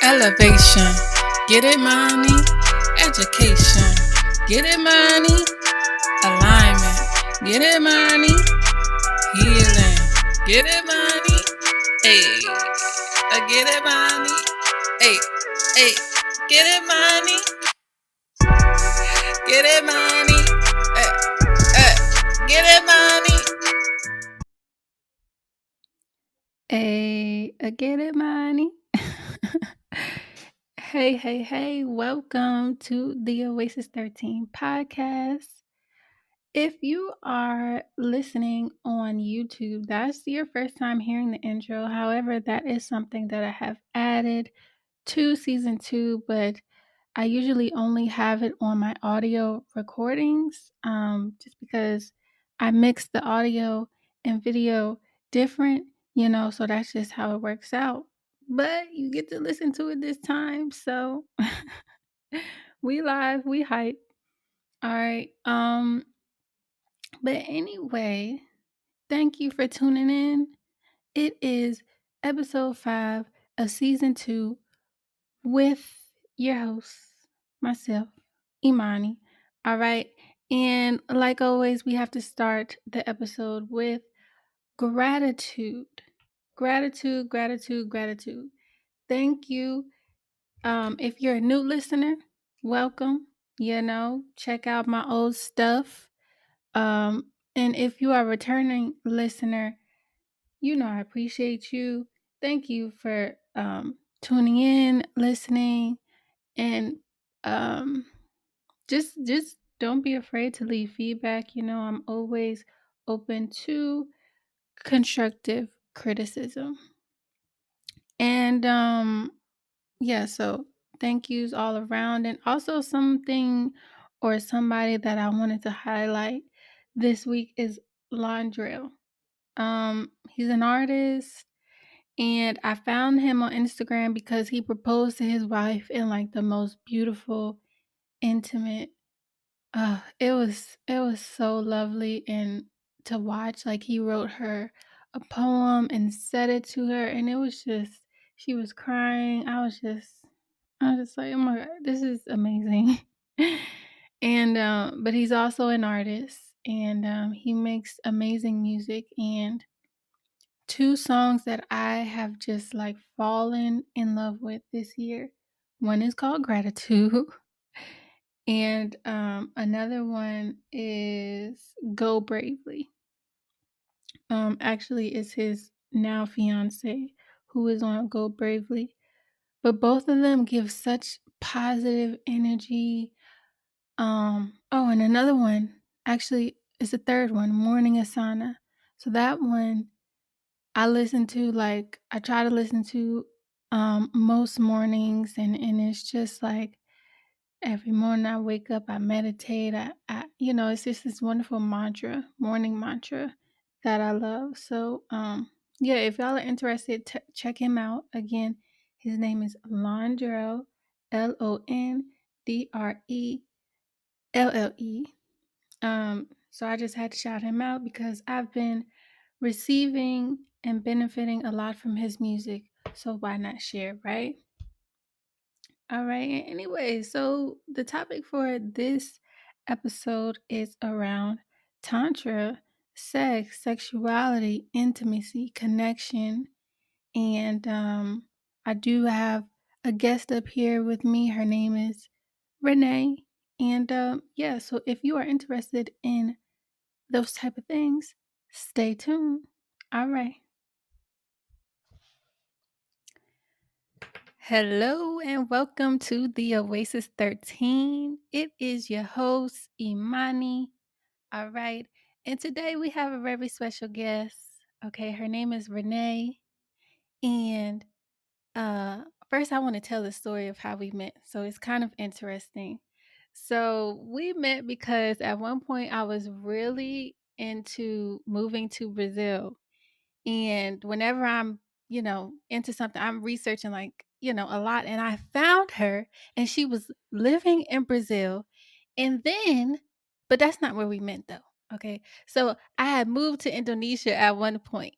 elevation. Get it, money? Education. Get it, money? Alignment. Get it, money? Healing. Get it, money? Hey, get it, money? Hey, hey, get it, money? Get it, money? Get it, money? Hey, get it, money? Hey, welcome to the Oasis 13 podcast. If you are listening on YouTube, that's your first time hearing the intro. However, that is something that I have added to season 2, but I usually only have it on my audio recordings just because I mix the audio and video different, so that's just how it works out. But you get to listen to it this time, so we live, we hype. All right. But anyway, thank you for tuning in. It is episode 5 of season 2 with your host, myself, Imani. All right. And like always, we have to start the episode with gratitude. Gratitude. Thank you. If you're a new listener, welcome. Check out my old stuff. And if you are a returning listener, I appreciate you. Thank you for tuning in, listening, and um, just don't be afraid to leave feedback. I'm always open to constructive criticism. And yeah, so thank yous all around. And also something or somebody that I wanted to highlight this week is Londrell. He's an artist, and I found him on Instagram because he proposed to his wife in like the most beautiful, intimate. It was so lovely and to watch. Like he wrote her a poem and said it to her, and it was just she was crying. I was just like, oh my god, this is amazing. And but he's also an artist, and he makes amazing music. And two songs that I have just like fallen in love with this year. One is called Gratitude, and another one is Go Bravely. Actually, it's his now fiance who is on Go Bravely. But both of them give such positive energy. Oh, and another one actually is the third one, Morning Asana. So that one I try to listen to most mornings, and it's just like every morning I wake up, I meditate. It's just this wonderful morning mantra that I love. So, yeah, if y'all are interested, check him out. Again, his name is Londrell, Londrelle. So I just had to shout him out because I've been receiving and benefiting a lot from his music. So why not share, right? All right. Anyway, so the topic for this episode is around tantra, sex, sexuality, intimacy, connection, and I do have a guest up here with me. Her name is Renee, and yeah. So if you are interested in those type of things, stay tuned. All right. Hello and welcome to the Oasis 13. It is your host, Imani. All right. And today we have a very special guest. Okay, her name is Renee. And first I want to tell the story of how we met. So it's kind of interesting. So we met because at one point I was really into moving to Brazil. And whenever I'm, into something, I'm researching like, a lot. And I found her and she was living in Brazil. And then, but that's not where we met though. Okay. So I had moved to Indonesia at one point.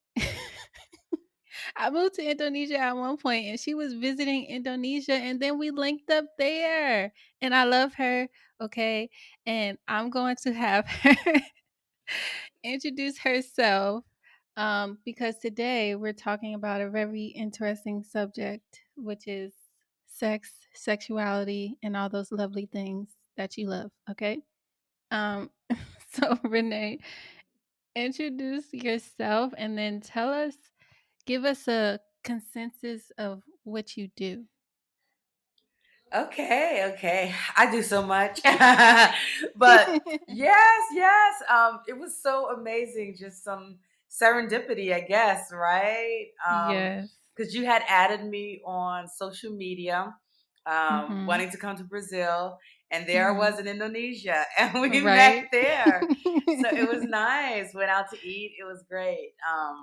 I moved to Indonesia at one point, and she was visiting Indonesia, and then we linked up there, and I love her, okay, and I'm going to have her introduce herself, because today we're talking about a very interesting subject, which is sex, sexuality, and all those lovely things that you love, okay? Um, so Renee, introduce yourself and then give us a consensus of what you do. Okay, okay. I do so much. But yes, yes. It was so amazing. Just some serendipity, I guess, right? Yes. Because you had added me on social media, Mhm. wanting to come to Brazil, and there I Mhm. was in Indonesia, and we met Right? there. So it was nice. Went out to eat. It was great.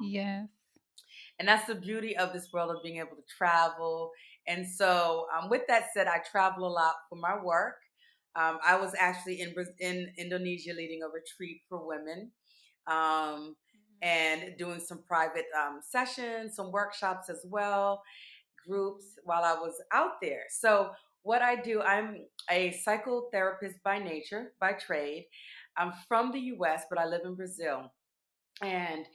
Yes. And that's the beauty of this world of being able to travel. And so, with that said, I travel a lot for my work. I was actually in Indonesia leading a retreat for women, um, Mhm. and doing some private sessions, some workshops as well, groups while I was out there. So, what I do, I'm a psychotherapist by nature, by trade. I'm from the US, but I live in Brazil. And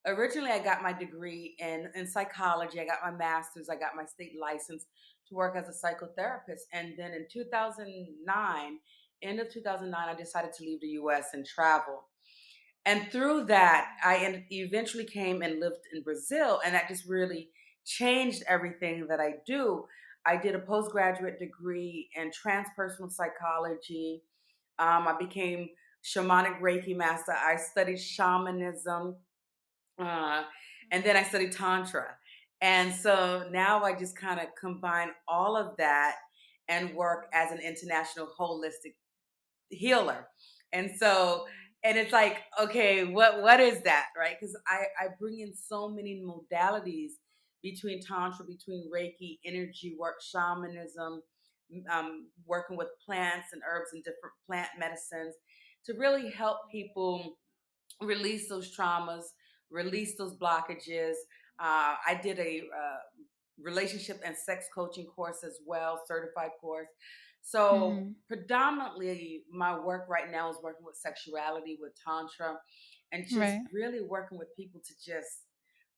originally, I got my degree in psychology. I got my master's. I got my state license to work as a psychotherapist. And then in 2009, end of 2009, I decided to leave the US and travel. And through that, eventually came and lived in Brazil. And that just really changed everything that I do. I did a postgraduate degree in transpersonal psychology. I became shamanic Reiki master. I studied shamanism, uh, and then I studied Tantra. And so now I just kind of combine all of that and work as an international holistic healer. And so, and it's like, okay, what is that, right? Because I bring in so many modalities between Tantra, between Reiki, energy work, shamanism, working with plants and herbs and different plant medicines to really help people release those traumas, release those blockages. I did a relationship and sex coaching course as well, certified course. So Mhm. predominantly my work right now is working with sexuality, with tantra, and just Right. really working with people to just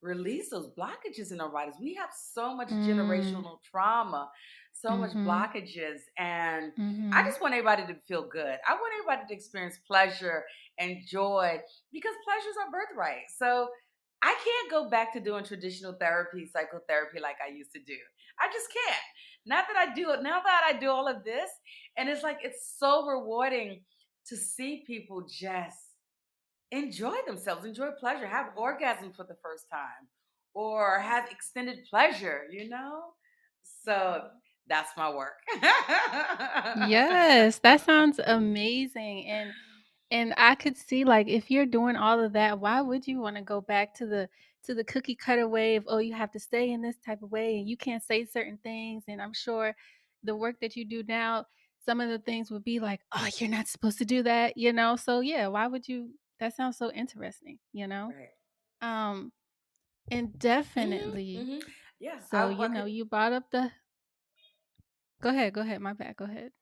release those blockages in our bodies. We have so much Mm. generational trauma, so much Mhm. blockages, and I Mhm. just want everybody to feel good. I want everybody to experience pleasure and joy because pleasure is our birthright. So I can't go back to doing traditional therapy, psychotherapy like I used to do. I just can't. Not that I do it now that I do all of this. And it's like it's so rewarding to see people just enjoy themselves, enjoy pleasure, have orgasm for the first time, or have extended pleasure, you know? So Mhm. that's my work. Yes, that sounds amazing, and I could see, like, if you're doing all of that, why would you wanna go back to the cookie cutter way of, "Oh, you have to stay in this type of way, and you can't say certain things," and I'm sure the work that you do now, some of the things would be like, "Oh, you're not supposed to do that," you know? So, yeah, why would you that sounds so interesting, you know? Right. Um, and Hmm. definitely Hmm. Yeah, so, I could. you brought up the go ahead, my bad, go ahead.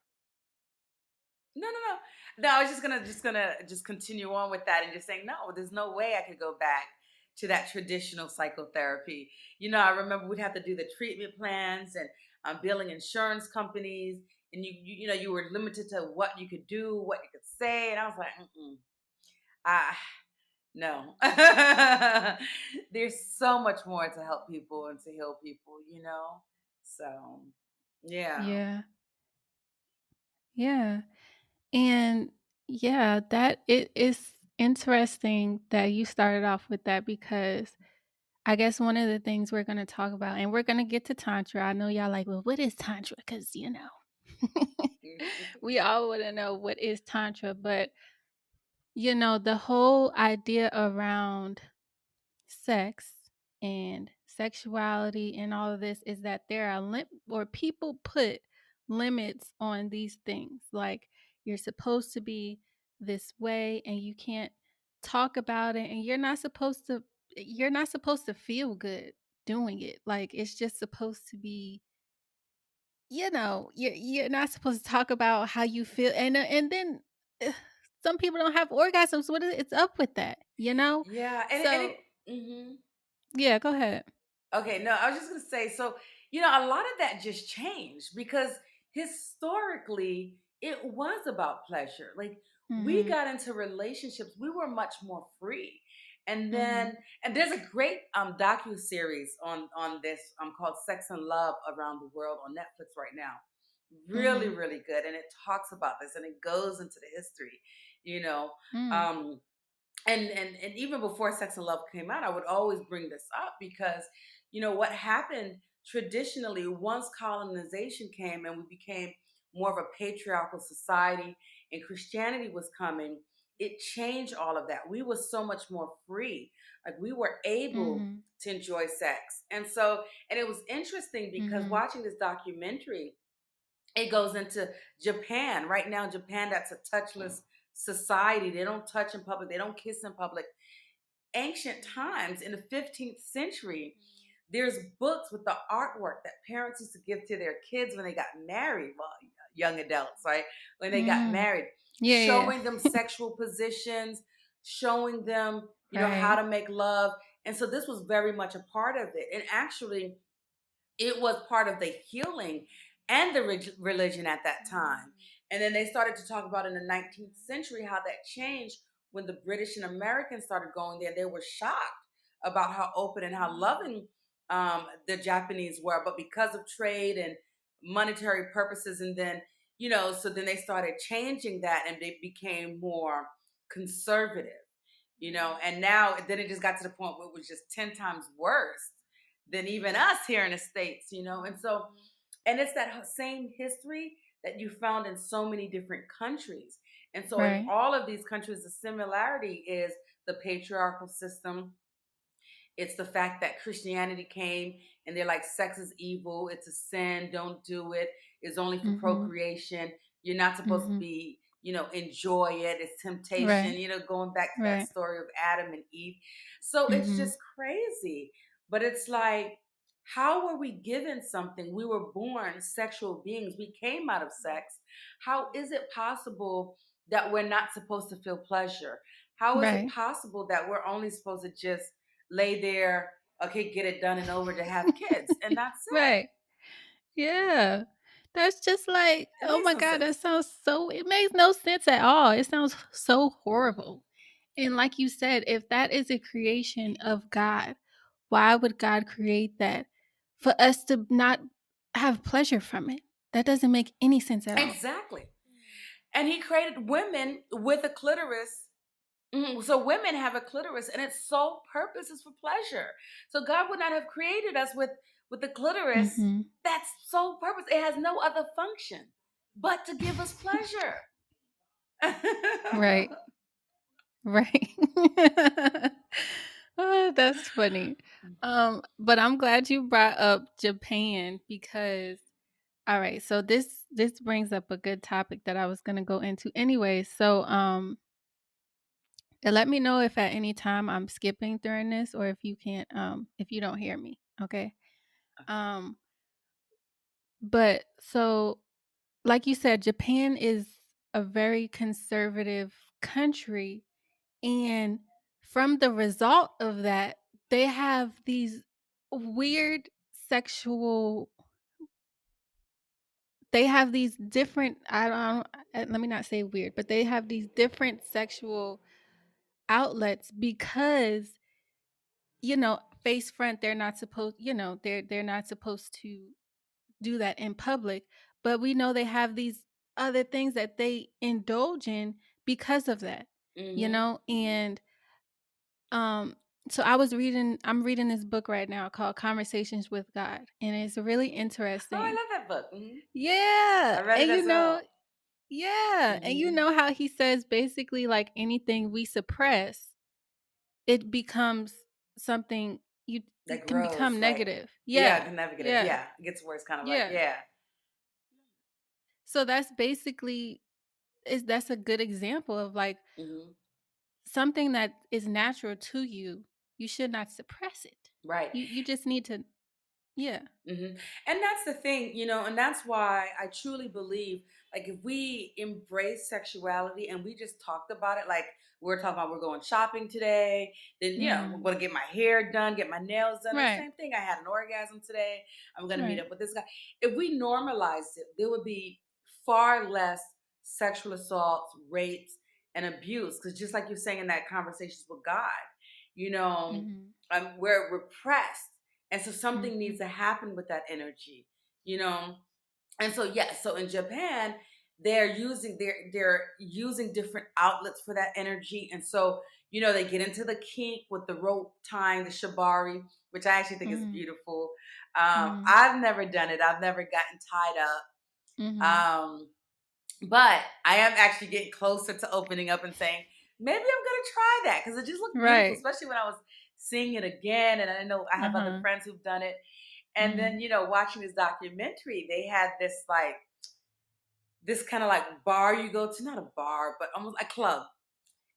No, no, no. No, I was just continue on with that and just saying, no, there's no way I could go back to that traditional psychotherapy. I remember we'd have to do the treatment plans and billing insurance companies, and you were limited to what you could do, what you could say, and I was like, ah, no. There's so much more to help people and to heal people. So, yeah. Yeah, yeah. And yeah, that it is interesting that you started off with that because I guess one of the things we're going to talk about, and we're going to get to Tantra. I know y'all like, well, what is Tantra? Because, we all want to know what is Tantra. But, the whole idea around sex and sexuality and all of this is that there are or people put limits on these things like you're supposed to be this way and you can't talk about it and you're not supposed to feel good doing it. Like, it's just supposed to be, you're not supposed to talk about how you feel, and then ugh, some people don't have orgasms. It's up with that, you know? Yeah, and it. So Mhm. yeah, go ahead. Okay, no, I was just gonna say, so a lot of that just changed because historically it was about pleasure. Like we Mhm. got into relationships, we were much more free. And Mhm. then and there's a great docu series on this called Sex and Love Around the World on Netflix right now. Really, Mhm. really good. And it talks about this and it goes into the history, you know. Mm. Um and even before Sex and Love came out, I would always bring this up because what happened traditionally once colonization came and we became more of a patriarchal society and Christianity was coming, it changed all of that. We were so much more free. Like we were able Mhm. to enjoy sex. And it was interesting because Mhm. watching this documentary, it goes into Japan. Right now, Japan, that's a touchless society. They don't touch in public, they don't kiss in public. Ancient times in the 15th century, there's books with the artwork that parents used to give to their kids when they got married. Well, young adults, right? When they got Mm. married, Yeah, yeah. showing them sexual positions, showing them, how Right. to make love. And so this was very much a part of it. And actually, it was part of the healing and the religion at that time. And then they started to talk about in the 19th century how that changed when the British and Americans started going there. They were shocked about how open and how loving the Japanese were. But because of trade and monetary purposes, and then, so then they started changing that and they became more conservative, and now then it just got to the point where it was just 10 times worse than even us here in the States, and so, and it's that same history that you found in so many different countries. And so in Right. all of these countries, the similarity is the patriarchal system. It's the fact that Christianity came and they're like, sex is evil, it's a sin, don't do it, it's only for Mhm. procreation. You're not supposed to Mhm. be, enjoy it, it's temptation, Right. going back to that Right. story of Adam and Eve. So it's Mhm. just crazy. But it's like, how were we given something? We were born sexual beings, we came out of sex. How is it possible that we're not supposed to feel pleasure? How is it Right. possible that we're only supposed to just lay there, okay, get it done and over to have kids, and that's it. Right. Yeah. That's just like, It oh makes my no god, that sense. sounds so it makes no sense at all. It sounds so Mhm. horrible. And like you said, if that is a creation of God, why would God create that for us to not have pleasure from it? That doesn't make any sense at all. Exactly. And he created women with a clitoris. So women have a clitoris, and its sole purpose is for pleasure. So God would not have created us with the clitoris. Mhm. That's sole purpose. It has no other function but to give us pleasure. Right. Right. Oh, that's funny. But I'm glad you brought up Japan because all right, so this brings up a good topic that I was gonna go into anyway. So and let me know if at any time I'm skipping during this or if you can't if you don't hear me. Okay. Okay. Um but so like you said, Japan is a very conservative country. And from the result of that, they have these weird sexual they have these different let me not say weird, but they have these different sexual outlets because, face front, they're not supposed, they're not supposed to do that in public, but we know they have these other things that they indulge in because of that, Hmm. and Um, so I'm reading this book right now called Conversations with God, and it's really Oh, I interesting. love that book. Yeah, I read it and as well. yeah, and you Hmm. know how he says basically like anything we suppress, it becomes something you That can grows become like, negative. yeah, Yeah. negative. Yeah. Yeah, it gets worse. Kind of like, Yeah. yeah. So that's basically is that's a good example of like Hmm. something that is natural to you, you should not suppress it. Right. You just need to, yeah. hmm And that's the thing, and that's why I truly believe, like, if we embrace sexuality and we just talked about it, like we're talking about, we're going shopping today, then, we're Mm. going to get my hair done, get my nails done. The Right. same thing. I had an orgasm today. I'm going to meet Right. up with this guy. If we normalized it, there would be far less sexual assaults, rapes, and abuse. Because just like you're saying in that conversations with God, you know, Mhm. we're repressed, and so something needs Mhm. to happen with that energy, you know. And so yes, so in Japan, they're using different outlets for that energy. And so, they get into the kink with the rope tying, the shibari, which I actually think is Mhm. beautiful. Mhm. I've never done it. I've never gotten tied up. Mhm. But I am actually getting closer to opening up and saying, maybe I'm gonna try that, because it just looked beautiful, Right. especially when I was seeing it again. And I know I have other Uh-huh. friends who've done it. And then, Mhm. watching this documentary, they had this kind of like bar you go to, not a bar, but almost a club.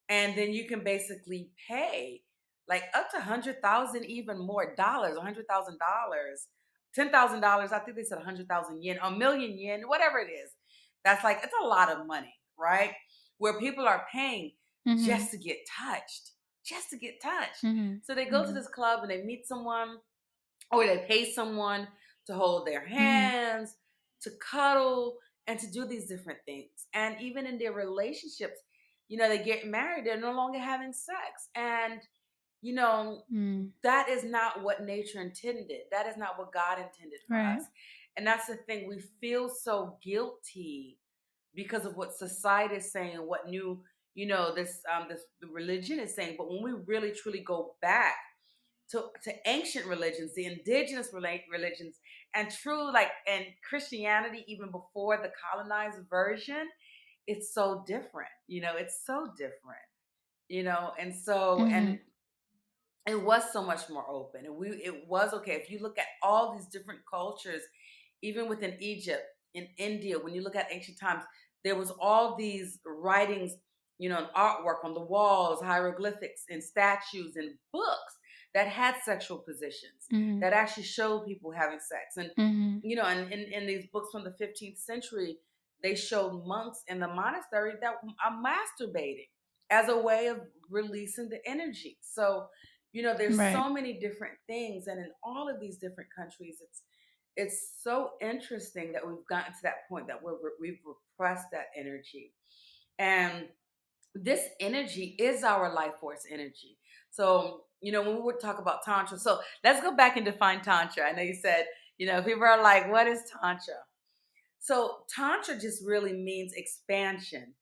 And then you can basically pay like up to 100,000, even more dollars, $100,000, $10,000. I think they said 100,000 yen, a million yen, whatever it is. That's like, it's a lot of money, right? Where people are paying Mhm. just to get touched, just to get touched. Mhm. So they go to Mhm. this club and they meet someone, or they pay someone to hold their Mhm. hands, to cuddle, and to do these different things. And even in their relationships, they get married, they're no longer having sex. And, you know, Mm. that is not what nature intended. That is not what God intended for Right. us. And that's the thing. We feel so guilty because of what society is saying, what this religion is saying. But when we really truly go back to ancient religions, the indigenous religions, and true, like, and Christianity, even before the colonized version, it's so different. It's so different. And so, and Mhm. it was so much more open, and it was okay. If you look at all these different cultures, even within Egypt, in India, when you look at ancient times, there was all these writings, and artwork on the walls, hieroglyphics and statues and books that had sexual positions, Mhm. that actually showed people having sex. And Mhm. and in these books from the 15th century, they showed monks in the monastery that are masturbating as a way of releasing the energy. So, there's Right. so many different things, and in all of these different countries, it's so interesting that we've gotten to that point that we've repressed that energy. And this energy is our life force energy. So, when we would talk about Tantra, so let's go back and define Tantra. I know you said, people are like, what is Tantra? So, Tantra just really means expansion.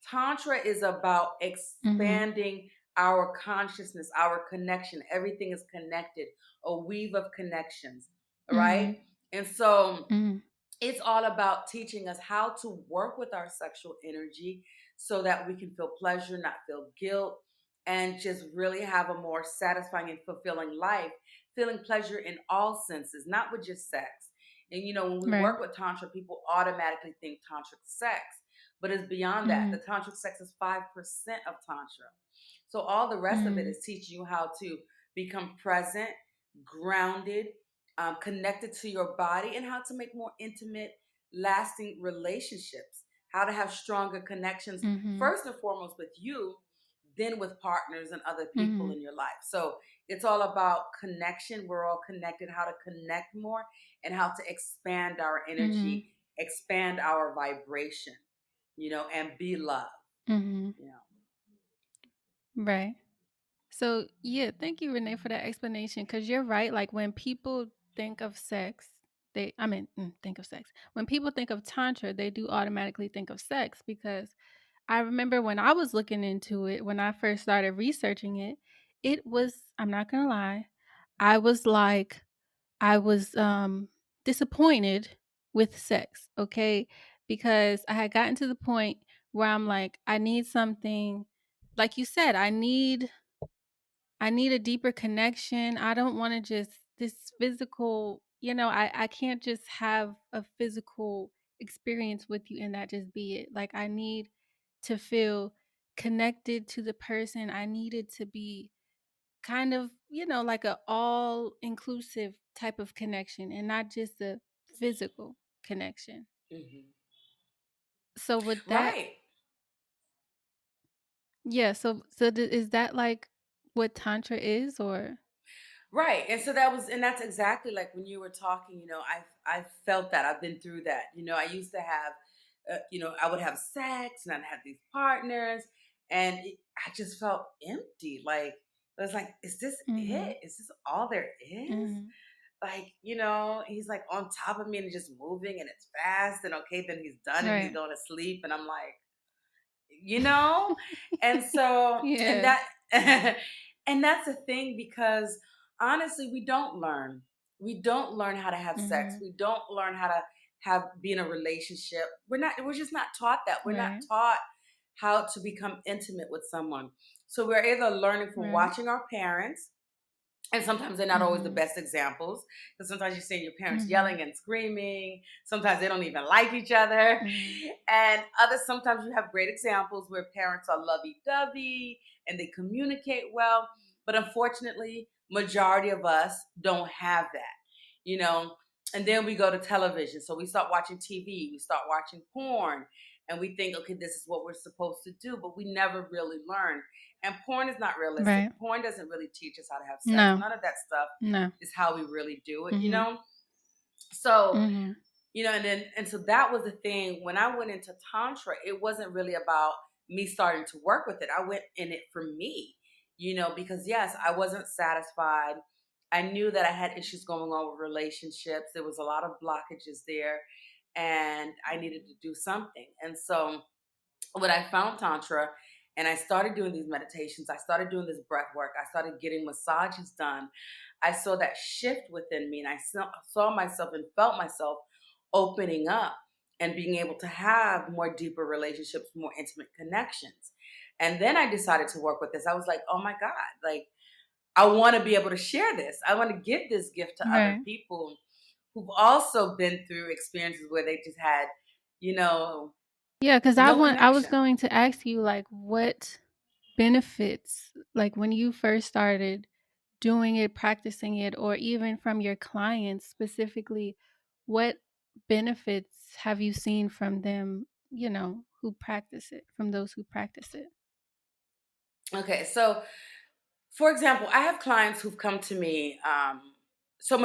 Tantra is about Mhm. expanding our consciousness, our connection. Everything is connected, a weave of connections, right? Mhm. And so, Mhm. it's all about teaching us how to work with our sexual energy so that we can feel pleasure, not feel guilt, and just really have a more satisfying and fulfilling life, feeling pleasure in all senses, not with just sex. And when we Right. work with Tantra, people automatically think tantric sex, but it's beyond that. The Mhm. tantric sex is 5% of Tantra. So all the rest of it Mhm. is teaching you how to become present, grounded, connected to your body, and how to make more intimate, lasting relationships, how to have stronger connections, Mhm. first and foremost with you, then with partners and other people Mhm. in your life. So it's all about connection. We're all connected, how to connect more, and how to expand our Mhm. energy, expand our vibration, and be love, Mhm. you know. Right. So, yeah, thank you, Renee, for that explanation. Because you're right. Like when people think of sex, think of sex. When people think of Tantra, they do automatically think of sex because I remember when I was looking into it, when I first started researching it, it was, I'm not going to lie, I was like, I was disappointed with sex, okay? Because I had gotten to the point where I'm like, I need something, like you said, I need a deeper connection. I don't want to just this physical, I can't just have a physical experience with you and that just be it. Like I need to feel connected to the person. I needed to be kind of, like a all inclusive type of connection and not just a physical connection. Hmm. So with that, Right. yeah, is that like what tantra is, or? Right. And so that was, and that's exactly like when you were talking, I felt that. I've been through that. I used to have, I would have sex and I'd have these partners and I just felt empty. Like, it was like, is this Mhm. it? Is this all there is? Mhm. Like, he's like on top of me and just moving and it's fast and okay, then he's done and he's Right. going to sleep. And I'm like, you know and so and Yeah. that and that's the thing, because honestly we don't learn how to have sex. Mhm. We don't learn how to have be in a relationship. We're just not taught that. We're not Right. taught how to become intimate with someone. So we're either learning from Right. watching our parents, and sometimes they're not always the Mhm. best examples, because sometimes you're seeing your parents Mhm. yelling and screaming. Sometimes they don't even like each other. Mhm. And others, sometimes you have great examples where parents are lovey-dovey and they communicate well. But unfortunately, majority of us don't have that, you know. And then we go to television. So we start watching TV, we start watching porn, and we think, okay, this is what we're supposed to do, but we never really learn. And porn is not realistic. Right. Porn doesn't really teach us how to have sex. No. None of that stuff No. is how we really do it, you Mhm. know? So, Mhm. and so that was the thing. When I went into Tantra, it wasn't really about me starting to work with it. I went in it for me, because yes, I wasn't satisfied. I knew that I had issues going on with relationships. There was a lot of blockages there, and I needed to do something. And so when I found Tantra and I started doing these meditations, I started doing this breath work, I started getting massages done, I saw that shift within me and I saw myself and felt myself opening up and being able to have more deeper relationships, more intimate connections. And then I decided to work with this. I was like, oh my God, like, I want to be able to share this. I want to give this gift to other Right. people who've also been through experiences where they just had, you know, Yeah, because no I was connection. going to ask you, like, what benefits, like, when you first started doing it, practicing it, or even from your clients specifically, what benefits have you seen from them, who practice it, from those who practice it? Okay, so for example, I have clients who've come to me. So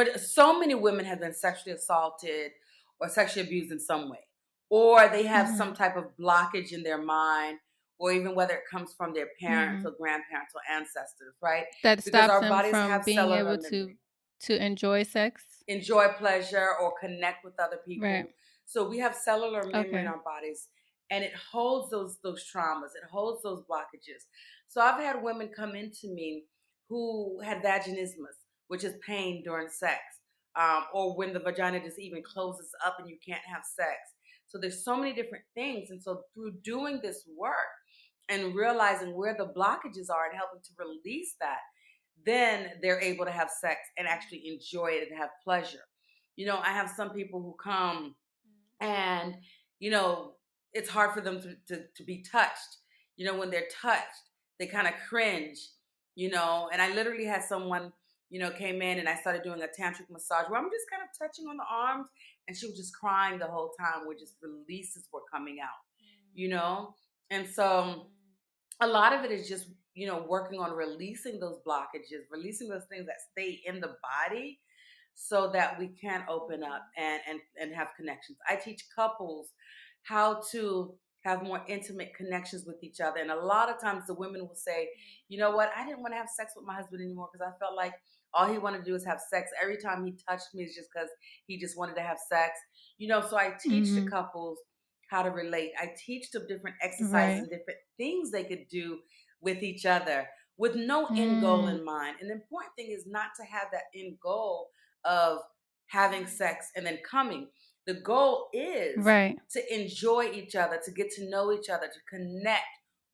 many women have been sexually assaulted or sexually abused in some way, or they have some Mhm. type of blockage in their mind, or even whether it comes from their parents Mhm. or grandparents or ancestors, right? That Because stops our them bodies from have being cellular able memory, to enjoy sex? enjoy pleasure or connect with other Right. people. So we have cellular memory in Okay. our bodies, and it holds those traumas, it holds those blockages. So I've had women come into me who had vaginismus, which is pain during sex, or when the vagina just even closes up and you can't have sex. So there's so many different things, and so through doing this work and realizing where the blockages are and helping to release that, then they're able to have sex and actually enjoy it and have pleasure. I have some people who come and, you know, it's hard for them to be touched. When they're touched, they kind of cringe, and I literally had someone, came in and I started doing a tantric massage where I'm just kind of touching on the arms and she was just crying the whole time where just releases were coming out, you know? And so a lot of it is just working on releasing those blockages, releasing those things that stay in the body so that we can open up and have connections. I teach couples how to have more intimate connections with each other, and a lot of times the women will say, you know what, I didn't want to have sex with my husband anymore because I felt like all he wanted to do is have sex. Every time he touched me is just because he just wanted to have sex. So I teach the Mhm. couples how to relate. I teach them different exercises Right. and different things they could do with each other with no end goal Mm. in mind. And the important thing is not to have that end goal of having sex and then coming. The goal is Right. to enjoy each other, to get to know each other, to connect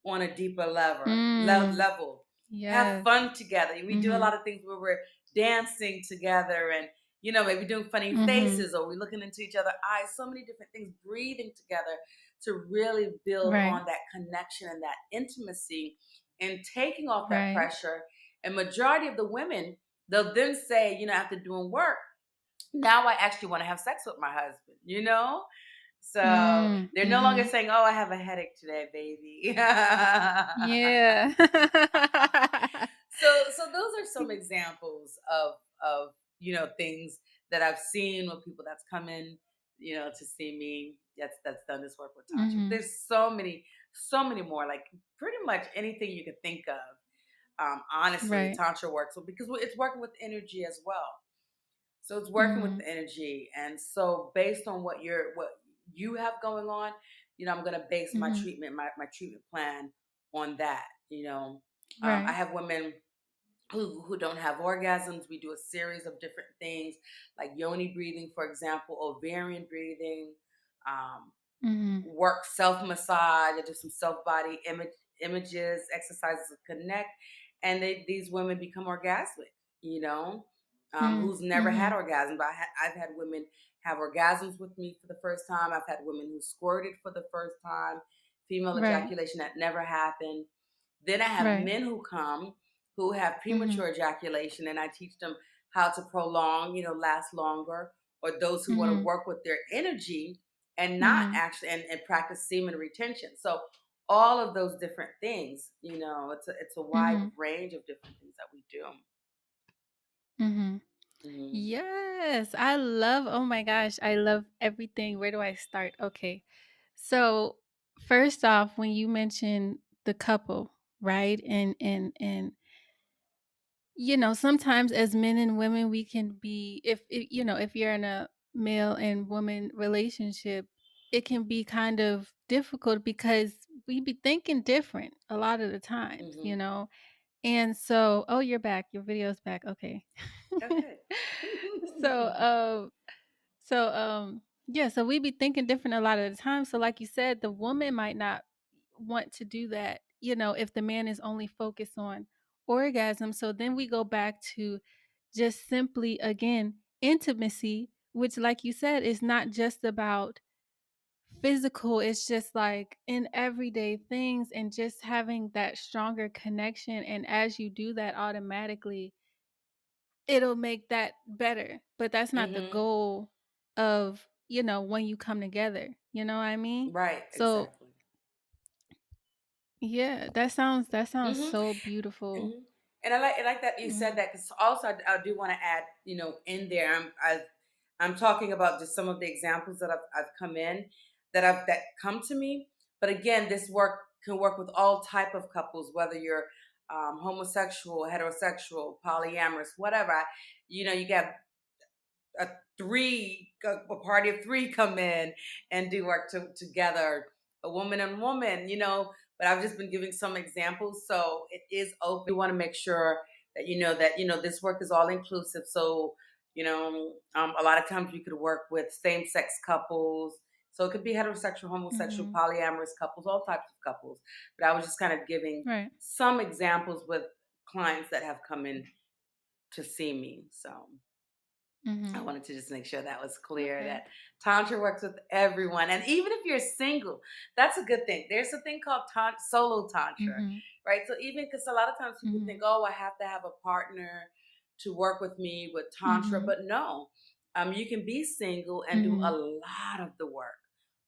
on a deeper Mm. level. Have Yes. fun together. We do a Mhm. lot of things where we're dancing together and maybe doing funny Mhm. faces or we're looking into each other's eyes. So many different things, breathing together to really build Right. on that connection and that intimacy and taking off that Right. pressure And majority of the women, they'll then say, after doing work, now I actually want to have sex with my husband, So Mm, they're no longer mhm. saying, "Oh, I have a headache today, baby." Yeah. So those are some examples of things that I've seen with people that's come in, to see me. That's done this work with tantra. Mhm. There's so many more. Like pretty much anything you could think of. Honestly, Right. tantra works because it's working with energy as well. So it's working with Mhm. the energy, and so based on what you have going on, I'm gonna base my Mhm. treatment, my treatment plan on that. I Right. have women who don't have orgasms. We do a series of different things like yoni breathing, for example, ovarian breathing, um, Mhm. work self massage. I do some self body images, exercises to connect, and these women become orgasmic. You know, Mm. who's never had Mhm. orgasms. I've had women have orgasms with me for the first time. I've had women who squirted for the first time, female Right. ejaculation that never happened. Then I have Right. men who come who have Mhm. premature ejaculation, and I teach them how to prolong, last longer, or those who want to Mhm. work with their energy and not Mhm. actually and practice semen retention. So all of those different things, it's a wide Mhm. range of different things that we do. Mhm. Hmm. Yes, I love, oh my gosh, I love everything. Where do I start? Okay. So, first off, when you mention the couple, right? And sometimes as men and women we can be, if you're in a male and woman relationship, it can be kind of difficult because we be thinking different a lot of the times. Hmm. And so, oh, you're back. Your video's back. Okay. Okay. So, yeah, so we be thinking different a lot of the time. So like you said, the woman might not want to do that, if the man is only focused on orgasm. So then we go back to just simply again intimacy, which like you said is not just about physical, it's just like in everyday things and just having that stronger connection. And as you do that automatically, it'll make that better, but that's not the Hmm. goal of, when you come together, you know what I mean? Right. So, Exactly. yeah, that sounds Hmm. so beautiful. Hmm. And I like that you said Mhm. that because also I do want to add, in there, I'm talking about just some of the examples that I've come in that come to me. But again, this work can work with all type of couples, whether you're homosexual, heterosexual, polyamorous, whatever. You get a party of three come in and do work together, a woman and woman, but I've just been giving some examples, so it is open. We want to make sure that this work is all inclusive. So a lot of times we could work with same-sex couples, so it could be heterosexual, homosexual, Mhm. polyamorous couples, all types of couples. But I was just kind of giving Right. some examples with clients that have come in to see me. So I Mhm. wanted to just make sure that was clear Okay. that tantra works with everyone, and even if you're single, that's a good thing. There's a thing called solo tantra, Mhm. right? So even because a lot of times people think, Mhm. oh, I have to have a partner to work with me with tantra, Mhm. but no, you can be single and do a Mhm. lot of the work,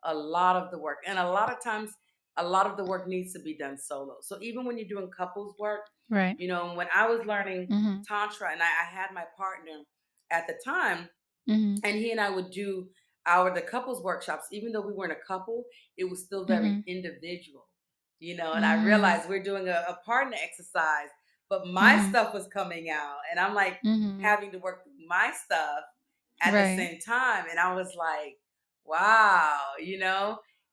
a lot of the work, and a lot of times, a lot of the work needs to be done solo. So even when you're doing couples work, Right. when I was learning Mhm. tantra and I had my partner at the time, Mhm. and he and I would do the couples workshops. Even though we weren't a couple, it was still very Mhm. individual, and I Mm. realized we're doing a partner exercise, but my Mhm. stuff was coming out, and I'm like Mhm. having to work through my stuff at the Right. same time, and I was like, wow,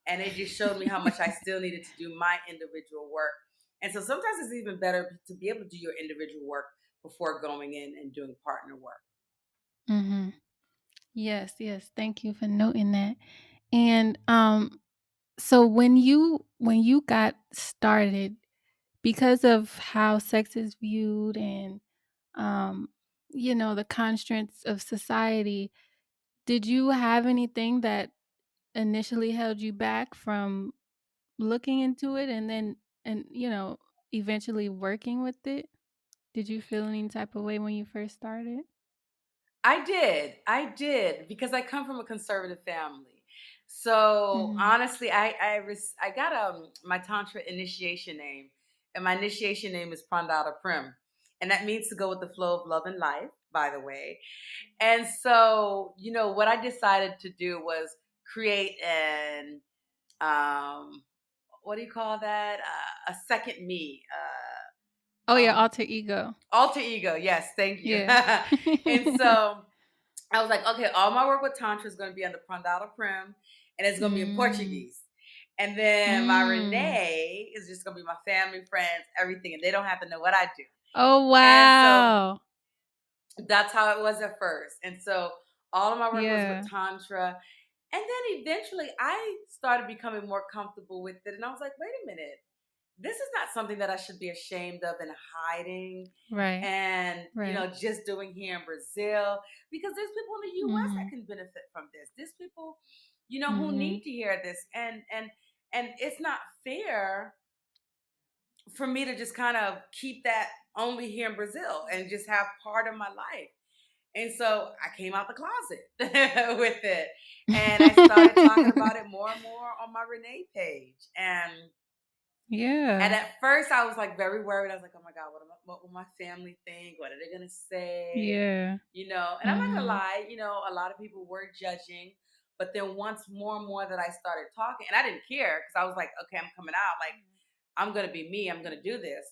and it just showed me how much I still needed to do my individual work. And so sometimes it's even better to be able to do your individual work before going in and doing partner work. Mhm. Yes, yes. Thank you for noting that. And so when you got started, because of how sex is viewed and um the constraints of society, did you have anything that initially held you back from looking into it and then and eventually working with it? Did you feel any type of way when you first started? I did because I come from a conservative family. So Mhm. honestly, I got my tantra initiation name, and my initiation name is Prandada Prim, and that means to go with the flow of love and life. By the way, and so what I decided to do was create an what do you call that? A second me. Oh, your Um, alter ego. Alter ego. Yes, thank you. Yeah. And so I was like, okay, all my work with Tantra is going to be under Prandada Prim, and it's going to be in Mm. Portuguese. And then my Mm. Renee is just going to be my family, friends, everything, and they don't have to know what I do. Oh, And so wow. that's how it was at first. And so all of my work was with Yeah. Tantra. And then eventually I started becoming more comfortable with it. And I was like, wait a minute, this is not something that I should be ashamed of and hiding Right. and Right. just doing here in Brazil, because there's people in the US that Mhm. can benefit from this. There's people who need Mhm. to hear this, and it's not fair for me to just kind of keep that only here in Brazil and just have part of my life. And so I came out the closet with it, and I started talking about it more and more on my Renee page. And Yeah. at first, I was like very worried. I was like, "Oh my God, what will my family think? What are they gonna say?" Yeah. And I'm not gonna Mhm. lie. A lot of people were judging, but then once more and more that I started talking, and I didn't care because I was like, "Okay, I'm coming out. Like, I'm gonna be me. I'm gonna do this."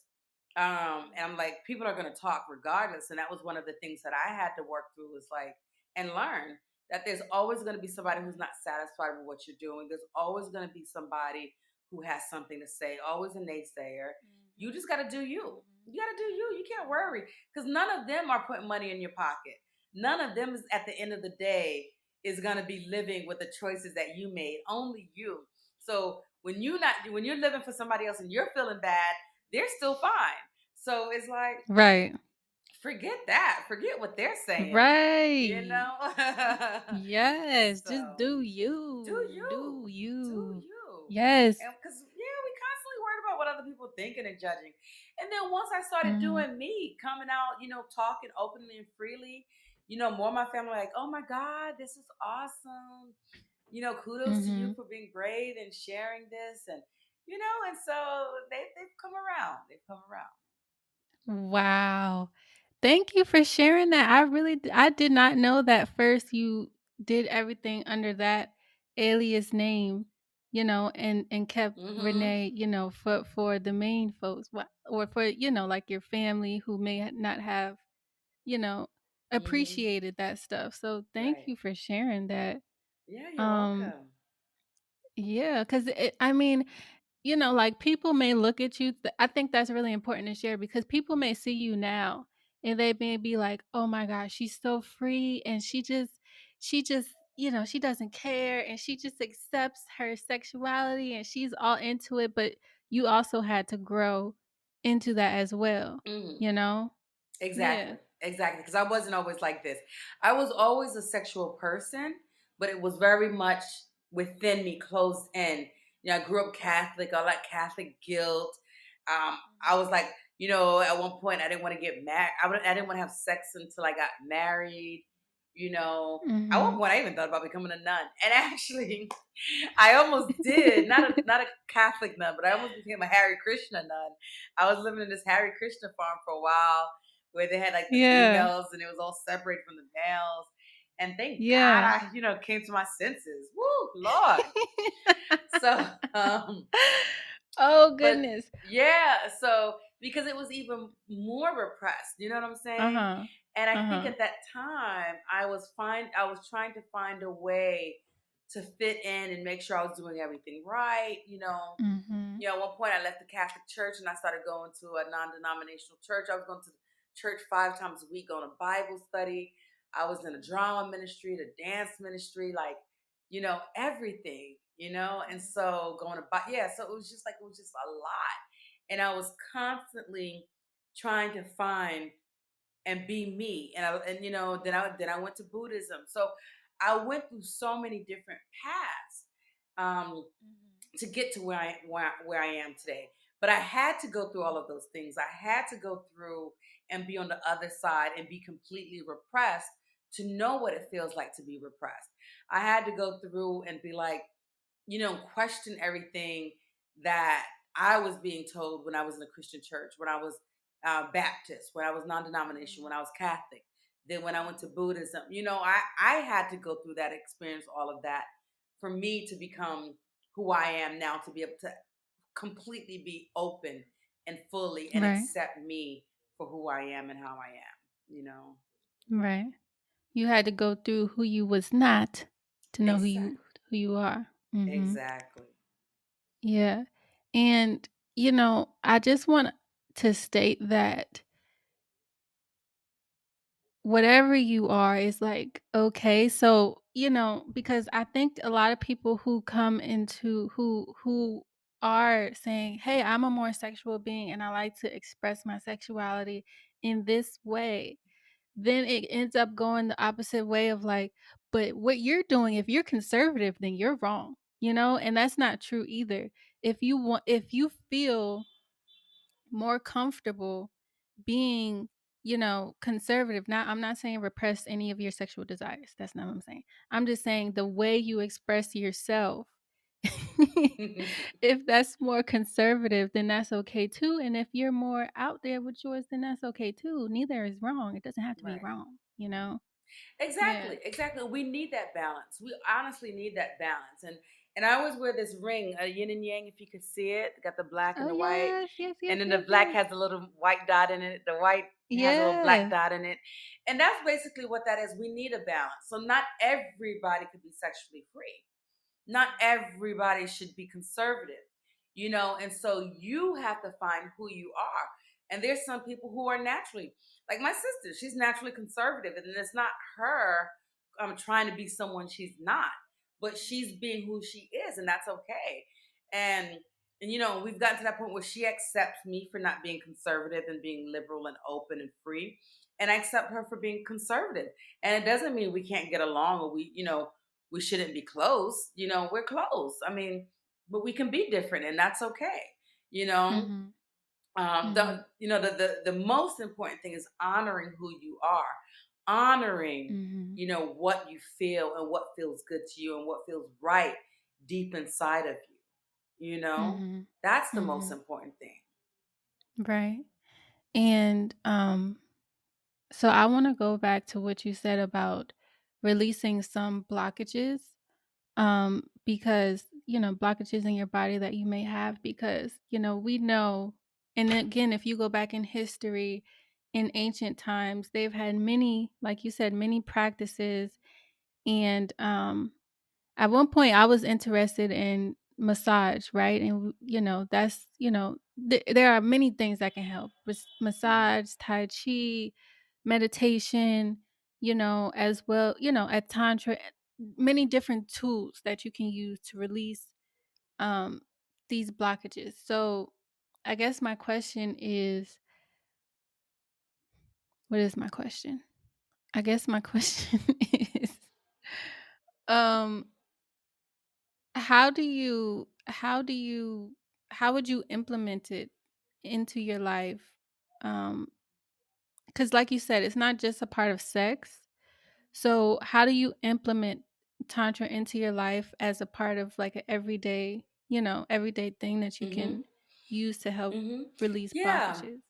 And I'm like, people are gonna talk regardless. And that was one of the things that I had to work through, was like, and learn that there's always gonna be somebody who's not satisfied with what you're doing. There's always gonna be somebody who has something to say, always a naysayer. You Mhm. just gotta do you. Mhm. You gotta do you. You can't worry, because none of them are putting money in your pocket. None of them is, at the end of the day, is gonna be living with the choices that you made. Only you. So when you're living for somebody else and you're feeling bad, they're still fine. So it's like, Right. forget that. Forget what they're saying. You Right. know? Yes, just So do do you. you. Do Do you. you. Yes. And because, yeah, we constantly worried about what other people thinking and judging. And then once I started Mhm. doing me, coming out, talking openly and freely, more of my family like, oh my God, this is awesome. Kudos to you Mhm. for being brave and sharing this. And so they've come around. They've come around. Wow. Thank you for sharing that. I did not know that first you did everything under that alias name, and kept Mm-hmm. Renee, for the main folks, or for, like your family who may not have, you know, Mm-hmm. appreciated that stuff. So thank Right. you for sharing that. Yeah, you're Um, welcome. yeah, because I mean, like, people may look at you I think that's really important to share because people may see you now and they may be like, "Oh my gosh, she's so free and she just, she doesn't care and she just accepts her sexuality and she's all into it," but you also had to grow into that as well, Mm-hmm. you know? Yeah. Exactly. Exactly. Because I wasn't always like this. I was always a sexual person, but it was very much within me, closed in. I grew up Catholic. I like Catholic guilt. I was like, at one point I didn't want to get married. I didn't want to have sex until I got married. At one Mhm. point I even thought about becoming a nun. And actually, I almost did. Not a Catholic nun, but I almost became a Hare Krishna nun. I was living in this Hare Krishna farm for a while, where they had like the Yeah. females and it was all separate from the males. And thank God Yeah. came to my senses. Woo, Lord. So, Oh, but goodness. yeah, so because it was even more repressed, you know what I'm saying? Uh-huh. And I think Uh-huh. at that time I was trying to find a way to fit in and make sure I was doing everything right. Mhm. At one point I left the Catholic Church and I started going to a non-denominational church. I was going to church 5 times a week, going to Bible study. I was in a drama ministry, the dance ministry, like, everything. And so going to, yeah, so it was just a lot. And I was constantly trying to find and be me. Then I went to Buddhism. So I went through so many different paths. Um, Mhm. to get to where I am today. But I had to go through all of those things. I had to go through and be on the other side and be completely repressed to know what it feels like to be repressed. I had to go through and be like, question everything that I was being told when I was in a Christian church, when I was Baptist, when I was non denomination, when I was Catholic, then when I went to Buddhism. I had to go through that experience, all of that, for me to become who I am now, to be able to completely be open and fully and Right. accept me for who I am and how I am. Right. You had to go through who you was not to know Exactly. who you are. Mhm. Exactly. Yeah. And I just want to state that whatever you are is like okay. So, because I think a lot of people who come into who are saying, "Hey, I'm a more sexual being and I like to express my sexuality in this way." Then it ends up going the opposite way of like, but what you're doing, if you're conservative, then you're wrong, and that's not true either. If you feel more comfortable being, conservative, I'm not saying repress any of your sexual desires. That's not what I'm saying. I'm just saying the way you express yourself. If that's more conservative, then that's okay too. And if you're more out there with yours, then that's okay too. Neither is wrong. It doesn't have to be Right. wrong. Yeah. Exactly, exactly. We need that balance. We honestly need that balance. And I always wear this ring, a yin and yang, if you could see it. Got the black and Oh the white. yes, yes, And yes, then the yes, black yes. has a little white dot in it. The white has a little black Yes. dot in it. And that's basically what that is. We need a balance. So not everybody could be sexually free. Not everybody should be conservative. And so you have to find who you are. And there's some people who are naturally, like my sister, she's naturally conservative, and it's not her trying to be someone she's not, but she's being who she is, and that's okay. And we've gotten to that point where she accepts me for not being conservative and being liberal and open and free, and I accept her for being conservative. And it doesn't mean we can't get along, or we shouldn't be close. We're close. I mean, but we can be different, and that's okay. You know, Mhm. the Mhm. the most important thing is honoring who you are, honoring Mhm. what you feel and what feels good to you and what feels right deep inside of you. Mhm. That's the most Mhm. important thing. Right. And so I want to go back to what you said about releasing some blockages, because blockages in your body that you may have, because we know, and again, if you go back in history, in ancient times, they've had many, like you said, many practices. And at one point I was interested in massage, right? And that's there are many things that can help: Mhm. massage, tai chi, meditation, as well, at tantra, many different tools that you can use to release um these blockages. So I guess my question is, what is my question? I guess my question is, um how would you implement it into your life? Um, because like you said, it's not just a part of sex. So how do you implement tantra into your life as a part of like an everyday thing that you can Mhm. use to help Mhm. release Yeah. blockages?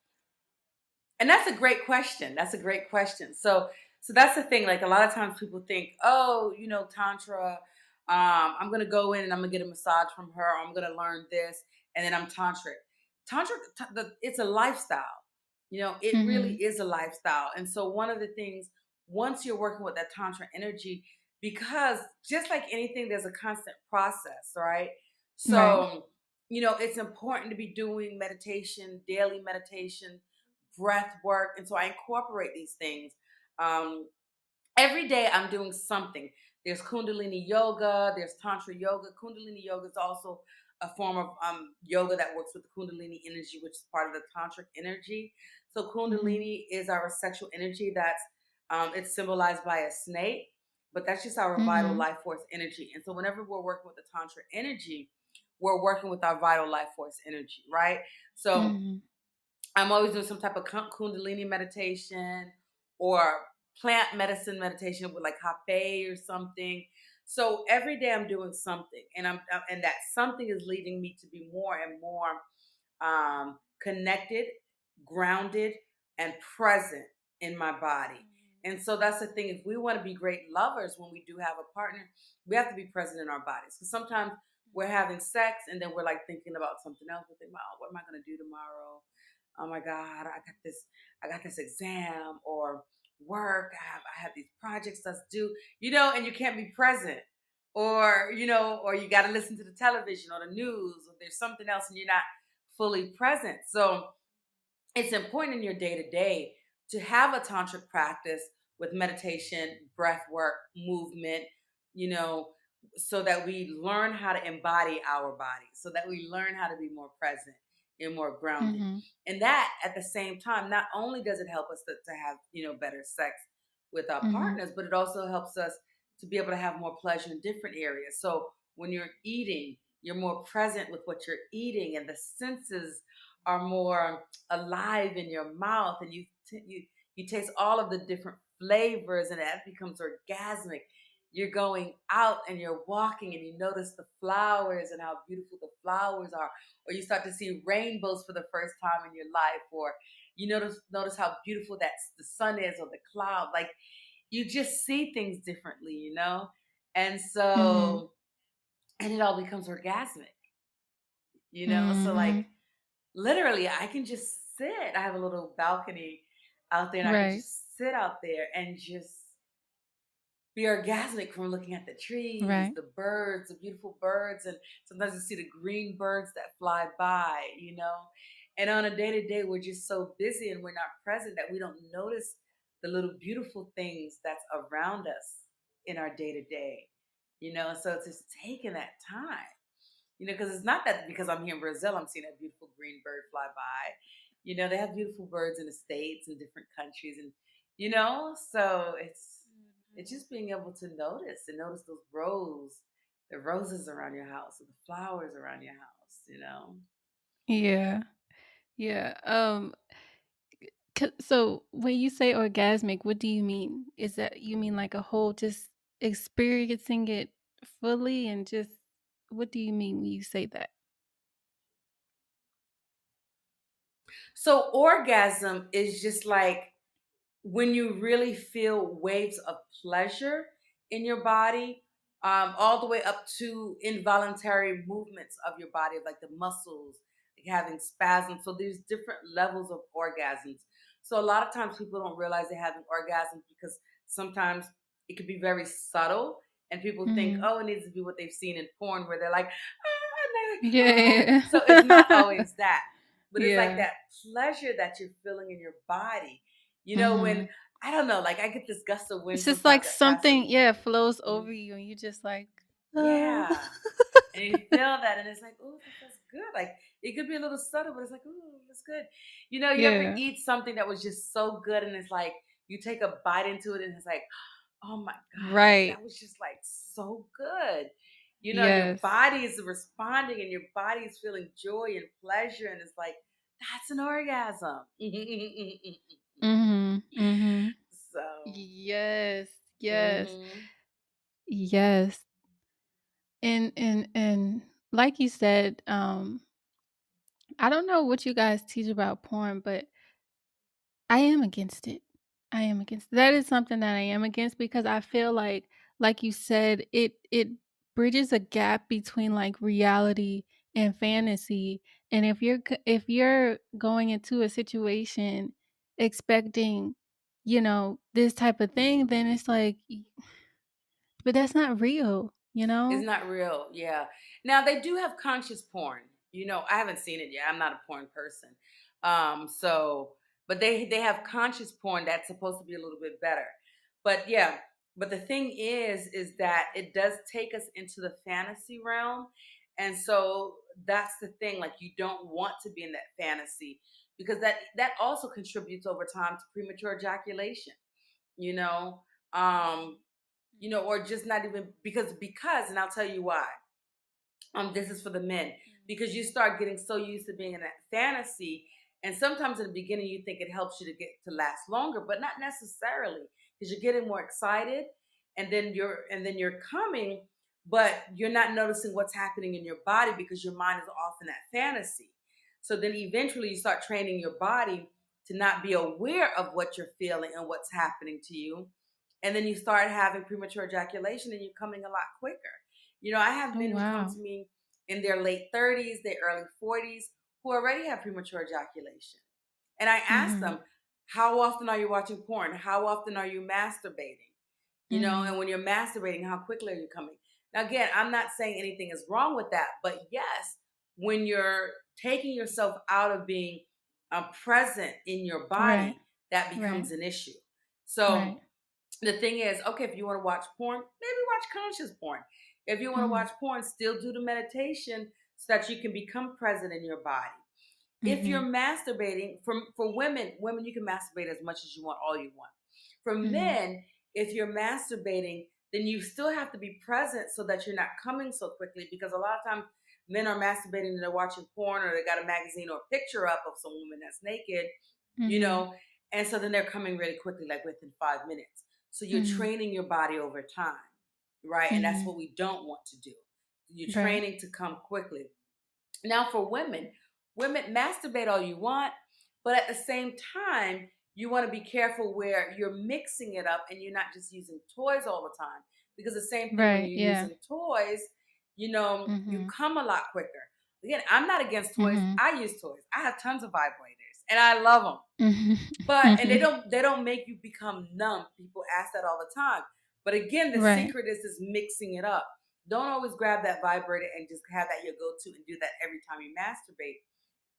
And that's a great question. That's a great question. So that's the thing. Like a lot of times people think, oh, tantra. I'm gonna go in and I'm gonna get a massage from her. Or I'm gonna learn this, and then I'm tantric. It's a lifestyle. It really Mhm. is a lifestyle. And so one of the things, once you're working with that tantra energy, because just like anything, there's a constant process, right? Right. So it's important to be doing meditation, daily meditation, breath work. And so I incorporate these things. Um, every day I'm doing something. There's Kundalini yoga, there's Tantra yoga. Kundalini yoga is also a form of yoga that works with the Kundalini energy, which is part of the Tantric energy. So Mhm. Kundalini is our sexual energy that's it's symbolized by a snake, but that's just our vital Mhm. life force energy. And so whenever we're working with the Tantra energy, we're working with our vital life force energy, right? So Mhm. I'm always doing some type of kundalini meditation or plant medicine meditation with like hape or something. So every day I'm doing something, and and that something is leading me to be more and more connected, grounded, and present in my body. And so that's the thing. If we want to be great lovers when we do have a partner, we have to be present in our bodies. Because sometimes we're having sex and then we're like thinking about something else. We think, "Oh, what am I going to do tomorrow? Oh my God, I got this exam or work. I have these projects that's due, and you can't be present." Or, or you got to listen to the television or the news, or there's something else and you're not fully present. So it's important in your day to day to have a tantric practice with meditation, breath work, movement, you know, so that we learn how to embody our body, so that we learn how to be more present and more grounded. Mhm. And that at the same time, not only does it help us to have, better sex with our Mhm. partners, but it also helps us to be able to have more pleasure in different areas. So when you're eating, you're more present with what you're eating, and the senses are more alive in your mouth, and you taste all of the different flavors, and that becomes orgasmic. You're going out and you're walking and you notice the flowers and how beautiful the flowers are, or you start to see rainbows for the first time in your life, or you notice how beautiful the sun is, or the cloud. Like, you just see things differently. And Mhm. so, and it all becomes orgasmic. So like, Mhm. literally, I can just sit. I have a little balcony out there, and I can Right. just sit out there and just be orgasmic from looking at the trees, Right. the birds, the beautiful birds, and sometimes you see the green birds that fly by. And on a day to day, we're just so busy and we're not present that we don't notice the little beautiful things that's around us in our day to day. So it's just taking that time. Because it's not that because I'm here in Brazil, I'm seeing a beautiful green bird fly by. They have beautiful birds in the States and different countries, so it's just being able to notice and notice those the roses around your house, or the flowers around your house. Yeah. Yeah. So when you say orgasmic, what do you mean? Is that you mean like a whole just experiencing it fully and just what do you mean when you say that? So orgasm is just like when you really feel waves of pleasure in your body, all the way up to involuntary movements of your body, like the muscles like having spasms. So there's different levels of orgasms. So a lot of times people don't realize they're having orgasms because sometimes it could be very subtle, and people think, Mhm. oh, it needs to be what they've seen in porn, where they're like, ah, and they're like, ah. Yeah. So it's not always that, but it's like Yeah. that pleasure that you're feeling in your body. When Mhm. I don't know, like I get this gust of wind It's just sometimes like that passes. something, yeah, flows Mhm. over you and you just like, "Oh." Yeah. And you feel that, and it's like, oh, that feels good. Like, it could be a little subtle, but it's like, oh, that's good. You ever Yeah. eat something that was just so good, and it's like you take a bite into it, and it's like, oh my God, like Right. that was just like so good. Your Yes. body is responding, and your body is feeling joy and pleasure, and it's like, that's an orgasm. Mhm. Mhm. So, Yes. Yes. hmm Yes. And like you said, I don't know what you guys teach about porn, but I am against it. I am against that is something that I am against because I feel like you said, it bridges a gap between like reality and fantasy. And if you're going into a situation expecting, this type of thing, then it's like, but that's not real, you it's know? not real. Yeah. Now they do have conscious porn. I haven't seen it yet. I'm not a porn person. So, but they have conscious porn that's supposed to be a little bit better. But yeah, but the thing is that it does take us into the fantasy realm. And so that's the thing. Like, you don't want to be in that fantasy, because that also contributes over time to premature ejaculation, you know. Um, or just not even, because and I'll tell you why. This is for the men, because you start getting so used to being in that fantasy, and sometimes in the beginning you think it helps you to get to last longer, but not necessarily, because you're getting more excited, and then you're coming, but you're not noticing what's happening in your body because your mind is off in that fantasy. So then eventually you start training your body to not be aware of what you're feeling and what's happening to you, and then you start having premature ejaculation and you're coming a lot quicker. I have Oh, men who come wow. to me in their late 30s, their early 40s, who already have premature ejaculation. And I ask Mhm. them, how often are you watching porn? How often are you masturbating? Mhm. And when you're masturbating, how quickly are you coming? Now, again, I'm not saying anything is wrong with that, but yes, when you're taking yourself out of being present in your Right. body, that Right. becomes an issue. So, Right. the thing is, okay, if you want to watch porn, maybe watch conscious porn. If you want to Mhm. watch porn, still do the meditation so that you can become present in your body. If you're Mhm. masturbating, for women, you can masturbate as much as you want, all you want. For Mhm. men, if you're masturbating, then you still have to be present so that you're not coming so quickly, because a lot of times men are masturbating and they're watching porn, or they got a magazine or a picture up of some woman that's naked, you Mhm. know, and so then they're coming really quickly, like within 5 minutes. So you're Mhm. training your body over time, right? And that's Mhm. what we don't want to do. You're Right. training to come quickly. Now, for women, women masturbate all you want, but at the same time, you want to be careful where you're mixing it up and you're not just using toys all the time. Because the same thing when Right. you're Yeah. using toys, you Mhm. come a lot quicker. Again, I'm not against toys. Mhm. I use toys. I have tons of vibrators and I love them. Mhm. And they Mhm. don't make you become numb. People ask that all the time. But again, the Right. secret is mixing it up. Don't always grab that vibrator and just have that your go-to and do that every time you masturbate.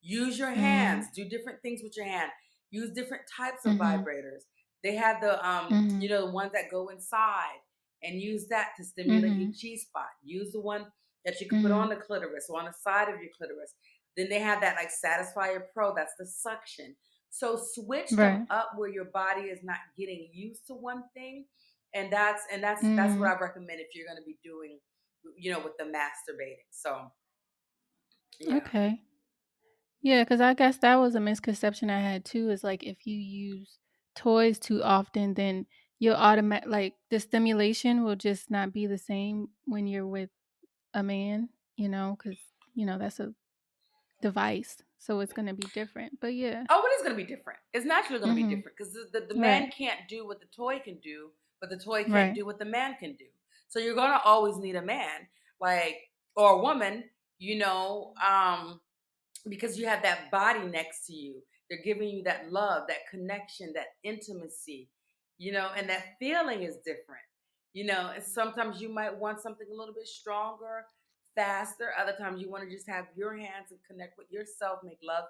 Use your hands. Mhm. Do different things with your hand. Use different types of Mhm. vibrators. They have Mhm. the ones that go inside, and use that to stimulate your Mhm. G spot. Use the one that you can put on Mhm. the clitoris or on the side of your clitoris. Then they have that like Satisfier Pro. That's the suction. So switch them Right. up where your body is not getting used to one thing, and that's what Mhm. I recommend if you're going to be doing, with the masturbating. So yeah. Okay. Yeah, because I guess that was a misconception I had too. Is like if you use toys too often, then you'll like the stimulation will just not be the same when you're with a man. Because that's a device, so it's gonna be different. But yeah. Oh, it is going to be different. It's naturally going to be Mhm. different because the man Right. can't do what the toy can do, but the toy can't Right. do what the man can do. So you're going to always need a man, like, or a woman, you know, um, because you have that body next to you. They're giving you that love, that connection, that intimacy, and that feeling is different. And sometimes you might want something a little bit stronger, faster. Other times you want to just have your hands and connect with yourself, make love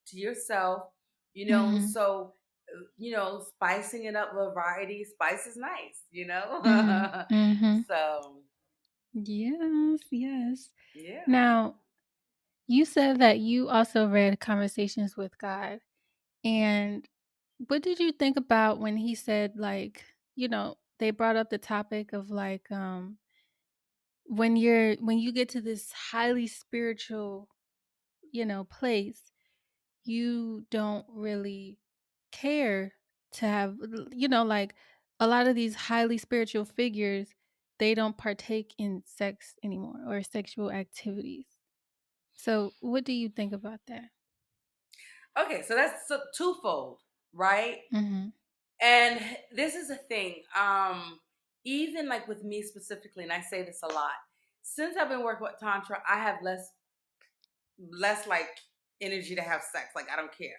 to yourself, Mhm. so spicing it up with variety. Spice is nice, Mhm. Mhm. so Yes. Yes. yeah. Now, you said that you also read Conversations with God. And what did you think about when he said, like, they brought up the topic of like, when you get to this highly spiritual, place, you don't really care to have, like a lot of these highly spiritual figures, they don't partake in sex anymore or sexual activities. So, what do you think about that? Okay, so that's twofold, right? Mhm. And this is a thing. Even like with me specifically, and I say this a lot, since I've been working with Tantra, I have less like energy to have sex. Like I don't care.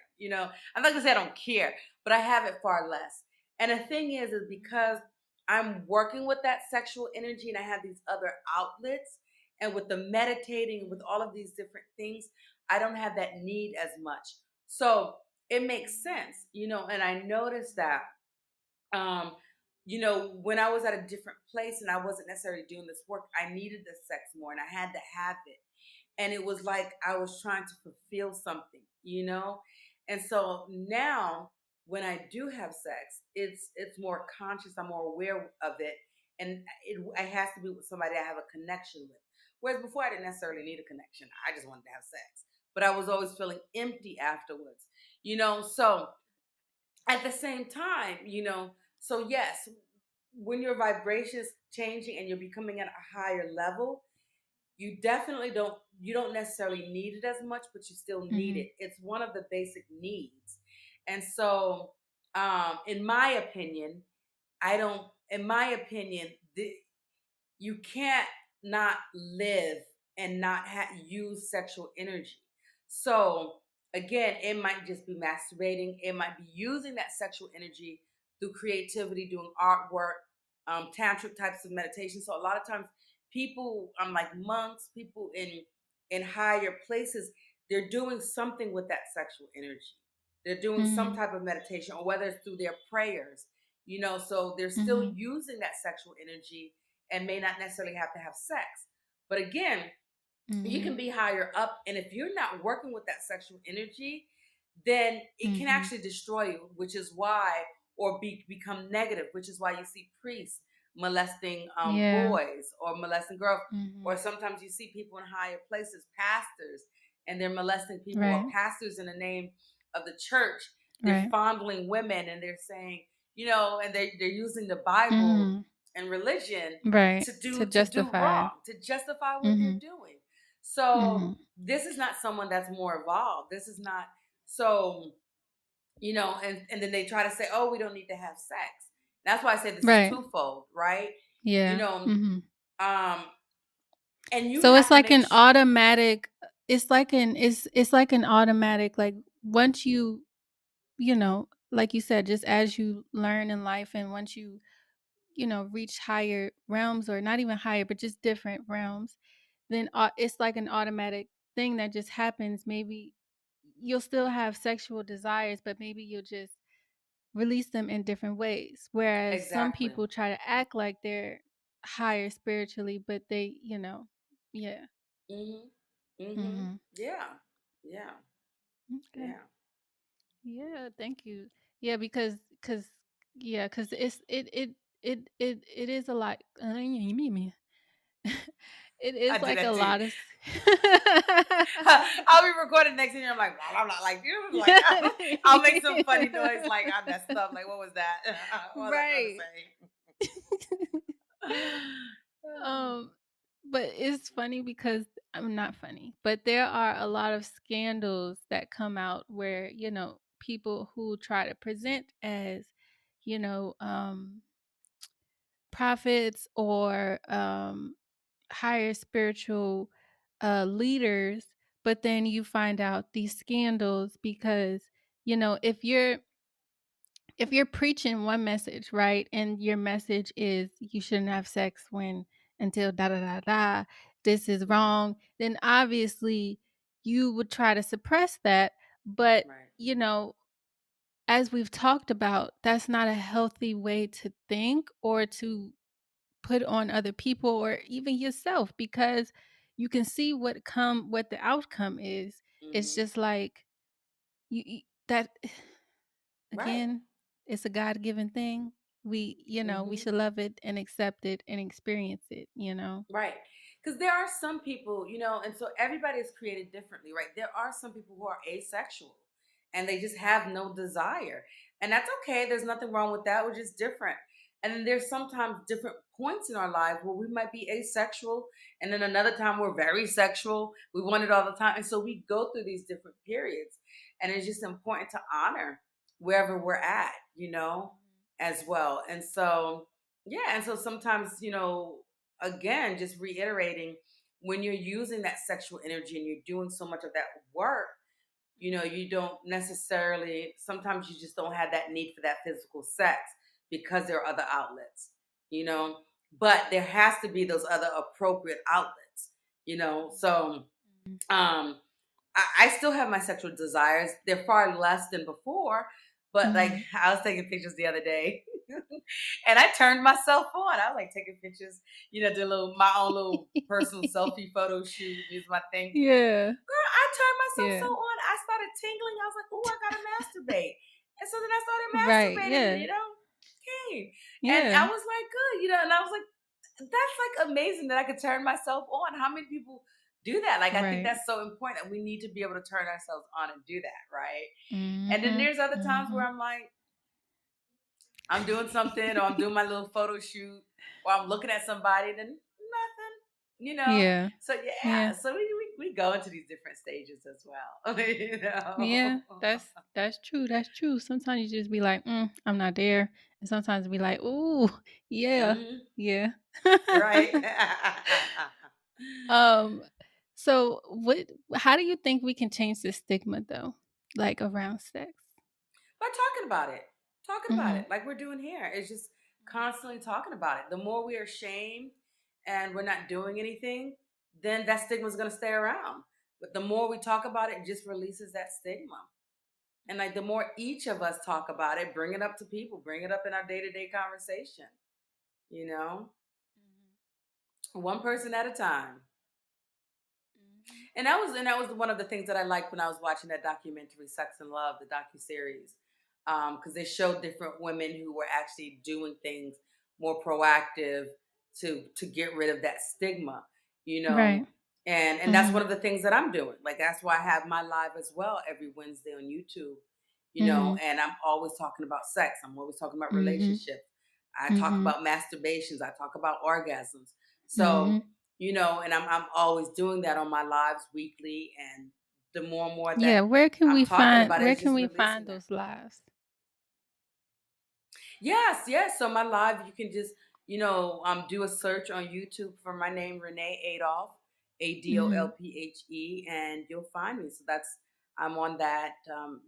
I'm not gonna say I don't care, but I have it far less. And the thing is because I'm working with that sexual energy and I have these other outlets, and with the meditating, with all of these different things, I don't have that need as much. So it makes sense, and I noticed that when I was at a different place and I wasn't necessarily doing this work, I needed the sex more and I had to have it. And it was like I was trying to fulfill something. And so now when I do have sex, it's more conscious, I'm more aware of it. And it has to be with somebody I have a connection with. Whereas before, I didn't necessarily need a connection. I just wanted to have sex, but I was always feeling empty afterwards. So at the same time, so yes, when your vibrations changing and you're becoming at a higher level, you don't necessarily need it as much, but you still need Mhm. it. It's one of the basic needs. And so, in my opinion, I don't. In my opinion, you can't not live and not use sexual energy. So again, it might just be masturbating. It might be using that sexual energy through creativity, doing artwork, tantric types of meditation. So a lot of times, people, like monks, people in higher places, they're doing something with that sexual energy. They're doing some Mhm. type of meditation, or whether it's through their prayers. So they're still Mhm. using that sexual energy and may not necessarily have to have sex. But again, you can Mhm. be higher up, and if you're not working with that sexual energy, then it can Mhm. actually destroy you, which is why, or become negative, which is why you see priests molesting Yeah. boys or molesting girls, or Mhm. sometimes you see people in higher places, pastors, and they're molesting people, or Right. pastors in the name of the church, they're Right. fondling women, and they're saying, and they're using the Bible Mhm. and religion Right. to To do justify. wrong, to justify what they're Mhm. doing. So Mhm. this is not someone that's more evolved. This is not so, and then they try to say, oh, we don't need to have sex. That's why I say this is Right. twofold, right? You Yeah. know, Mhm. um, and you So it's have to like make an automatic it's like an automatic, like, once like you said, just as you learn in life, and once you reach higher realms, or not even higher, but just different realms, then it's like an automatic thing that just happens. Maybe you'll still have sexual desires, but maybe you'll just release them in different ways. Whereas some exactly. people try to act like they're higher spiritually, but yeah. Mhm. Mhm. Mhm. Yeah. Yeah. Okay. Yeah. Yeah, thank you. Yeah, because it is a lot. It I is did like a that too. lot of I'll be recording next thing, and I'm like, blah, blah, blah, like, like I'll make some funny noise, like I messed up, like what was that? What was I trying to Right. say? Um, but it's funny because I'm not funny, but there are a lot of scandals that come out where, people who try to present as, you know, um, prophets, or higher spiritual leaders, but then you find out these scandals because, if you're preaching one message, right, and your message is you shouldn't have sex when until da da da da, this is Mhm. wrong, then obviously you would try to suppress that. But, Right. you know, as we've talked about, that's not a healthy way to think or to put on other people or even yourself, because you can see what the outcome is. It's Mhm. just like that. Right. Again, it's a God-given thing. We Mhm. should love it and accept it and experience it. Right. Because there are some people, and so everybody is created differently, right? There are some people who are asexual and they just have no desire. And that's okay. There's nothing wrong with that. We're just different. And then there's sometimes different points in our life where we might be asexual. And then another time we're very sexual. We want it all the time. And so we go through these different periods. And it's just important to honor wherever we're at, as well. And so, yeah. And so sometimes, again, just reiterating, when you're using that sexual energy and you're doing so much of that work, you don't necessarily, sometimes you just don't have that need for that physical sex because there are other outlets, but there has to be those other appropriate outlets, so Mhm. um I still have my sexual desires. They're far less than before, but like Mhm. I was taking pictures the other day and I turned myself on. I was like taking pictures, do my own little personal selfie photo shoot, use my thing. Yeah. Girl, I turned myself Yeah. so on. I started tingling. I was like, oh, I gotta masturbate. And so then I started Right. masturbating, Yeah. okay. And I Yeah. was like, good, and I was like, that's like amazing that I could turn myself on. How many people do that? Like, I think Right. that's so important. We need to be able to turn ourselves on and do that, right? And then Mhm. there's other times where Mhm. I'm like, I'm doing something, or I'm doing my little photo shoot, or I'm looking at somebody, then nothing, you know. Yeah. So Yeah. yeah, so we go into these different stages as well, you Yeah. know. That's true. That's true. Sometimes you just be like, I'm not there. And sometimes be like, ooh, yeah. Mhm. Yeah. Right. um so what how do you think we can change the stigma though? Like around sex? By talking about it. Talking about Mhm. it like we're doing here. It's just constantly talking about it. The more we are ashamed and we're not doing anything, then that stigma is going to stay around. But the more we talk about it, it just releases that stigma. And like the more each of us talk about it, bring it up to people, bring it up in our day-to-day conversation, you know, Mhm. one person at a time. Mhm. And that was one of the things that I liked when I was watching that documentary, Sex and Love, the docu series, because they showed different women who were actually doing things more proactive to get rid of that stigma, you Right. know. And that's one Mhm. of the things that I'm doing. Like that's why I have my live as well every Wednesday on YouTube, you know. Mhm. And I'm always talking about sex. I'm always talking about Mhm. relationships. I talk Mhm. about masturbations. I talk about orgasms. So Mhm. you know, and I'm always doing that on my lives weekly. And the more and more that Yeah, I'm talking about it, where it's can just we releasing find that. those lives? Yes, yes. So my live, you can just, do a search on YouTube for my name, Renee Adolph, Mhm. ADOLPHE, and you'll find me. So I'm on that,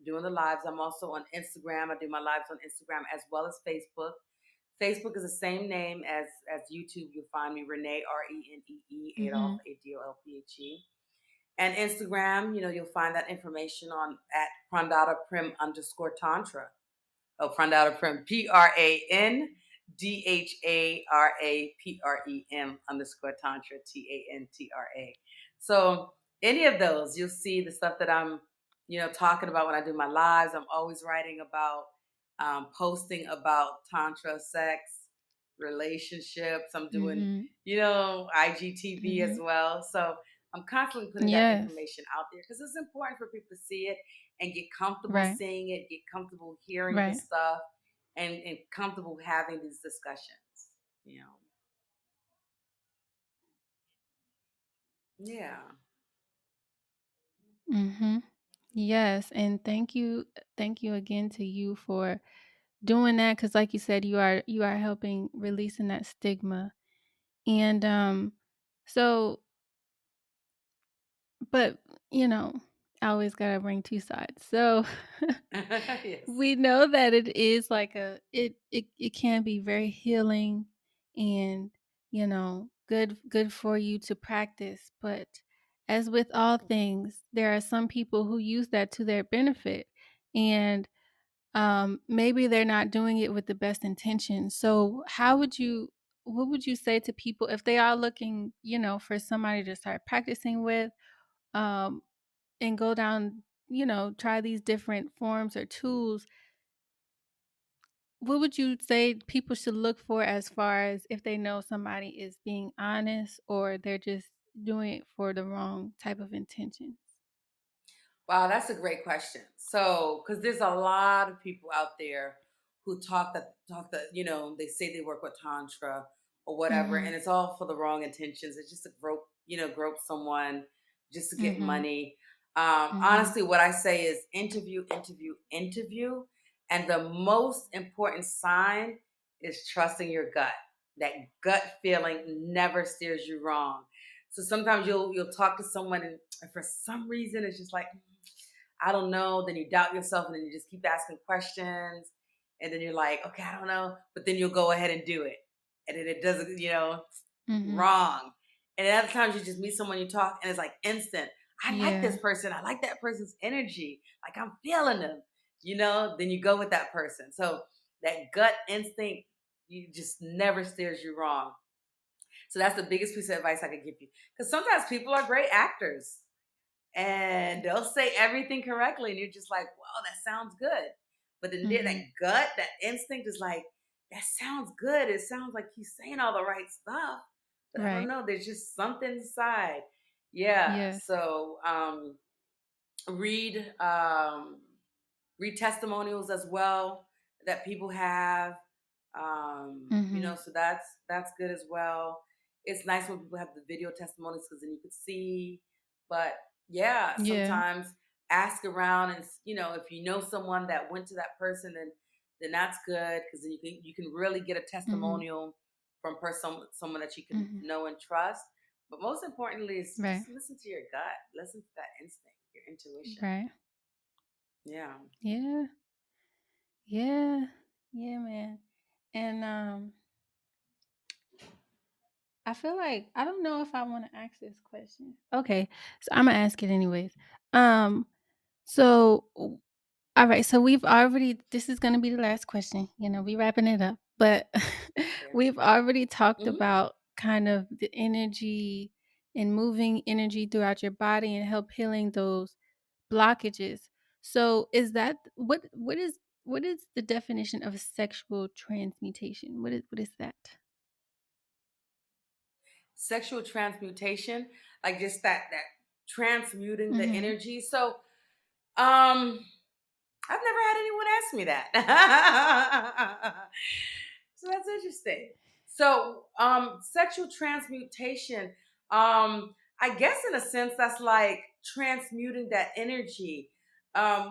doing the lives. I'm also on Instagram. I do my lives on Instagram as well as Facebook. Facebook is the same name as YouTube. You'll find me, Renee, Renee, Adolph, Mhm. ADOLPHE. And Instagram, you'll find that information on at Prandata Prim underscore Tantra. Oh, Prandata Prim, PRANDHARAPREM underscore Tantra, TANTRA. So any of those, you'll see the stuff that I'm, talking about when I do my lives. I'm always writing about, posting about Tantra, sex, relationships. I'm doing, Mhm. IGTV as Mhm. well. So I'm constantly putting that Yes. information out there because it's important for people to see it and get comfortable Right. seeing it, get comfortable hearing the Right. stuff, and comfortable having these discussions. You know, yeah. Mhm. Yes, and thank you again to you for doing that cuz like you said you are helping releasing that stigma. And so but you know, I always got to bring two sides. So Yes. we know that it is like it can be very healing and good for you to practice, but as with all things there are some people who use that to their benefit, and maybe they're not doing it with the best intention. So what would you say to people if they are looking, for somebody to start practicing with, um and go down, try these different forms or tools? What would you say people should look for as far as if they know somebody is being honest or they're just doing it for the wrong type of intentions? Wow, that's a great question. So, because there's a lot of people out there who talk that they say they work with tantra or whatever, Mhm. and it's all for the wrong intentions. It's just to grope someone just to get Mhm. money. Mhm. Honestly, what I say is interview, interview, interview, and the most important sign is trusting your gut. That gut feeling never steers you wrong. So sometimes you'll talk to someone and for some reason it's just like I don't know. Then you doubt yourself and then you just keep asking questions. And then you're like, okay, I don't know. But then you'll go ahead and do it. And then it doesn't, Mhm. wrong. And then other times you just meet someone, you talk, and it's like instant. I like this Yeah. person. I like that person's energy. Like I'm feeling them, then you go with that person. So that gut instinct, you just never steers you wrong. So that's the biggest piece of advice I could give you. Because sometimes people are great actors and they'll say everything correctly, and you're just like, "Wow, that sounds good." But then that Mhm. gut, that instinct is like, that sounds good. It sounds like he's saying all the right stuff, but I don't Right. know. There's just something inside. Yeah. Yes. So read read testimonials as well that people have. Mhm. So that's good as well. It's nice when people have the video testimonies because then you could see. But yeah, Yeah. sometimes ask around, and if you know someone that went to that person, then that's good because then you can really get a Mhm. testimonial from someone that you can Mhm. know and trust. But most importantly is Right. just listen to your gut, listen to that instinct, your intuition. Right. Yeah. Yeah. Yeah. Yeah, man. And I feel like I don't know if I want to ask this question. Okay. So I'm gonna ask it anyways. Um so all right, so we've already this is going to be the last question. We wrapping it up. But Okay. we've already talked Hmm. about kind of the energy and moving energy throughout your body and help healing those blockages. So is that what is the definition of sexual transmutation? What is that? Sexual transmutation, like just that transmuting the Mhm. energy. So, I've never had anyone ask me that. So that's interesting. So, sexual transmutation, I guess in a sense that's like transmuting that energy.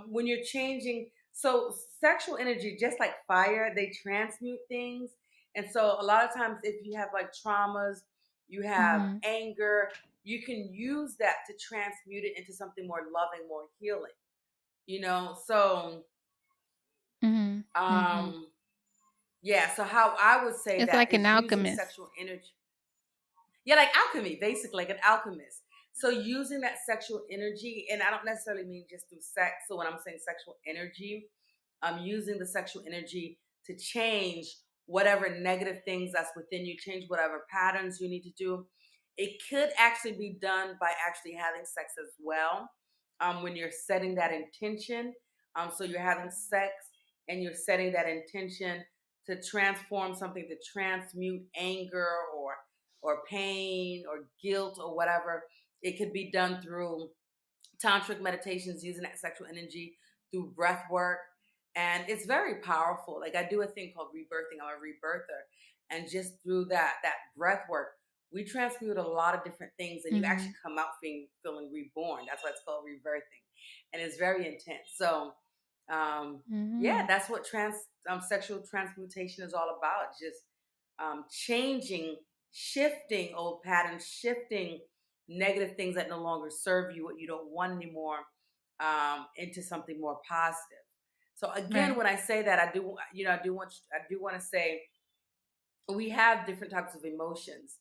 When you're changing, so sexual energy, just like fire, they transmute things. And so a lot of times if you have like traumas, you have Mhm. anger, you can use that to transmute it into something more loving, more healing. So Mhm. Mhm. um yeah, so how I would say It's that like an is using alchemist. sexual energy. Yeah, like alchemy, basically, like an alchemist. So using that sexual energy, and I don't necessarily mean just through sex. So when I'm saying sexual energy, I'm using the sexual energy to change whatever negative things that's within you, change whatever patterns you need to do. It could actually be done by actually having sex as well. When you're setting that intention. So you're having sex and you're setting that intention to transform something, to transmute anger or pain or guilt or whatever. It could be done through tantric meditations using that sexual energy, through breath work. And it's very powerful. Like I do a thing called rebirthing. I'm a rebirther. And just through that breath work, we transmute a lot of different things and you actually Mhm. come out feeling reborn. That's why it's called rebirthing. And it's very intense. So um yeah, Mhm. that's what sexual transmutation is all about. Just changing, shifting old patterns, shifting negative things that no longer serve you, what you don't want anymore, into something more positive. So again, Right. when I say that, I do want to say we have different types of emotions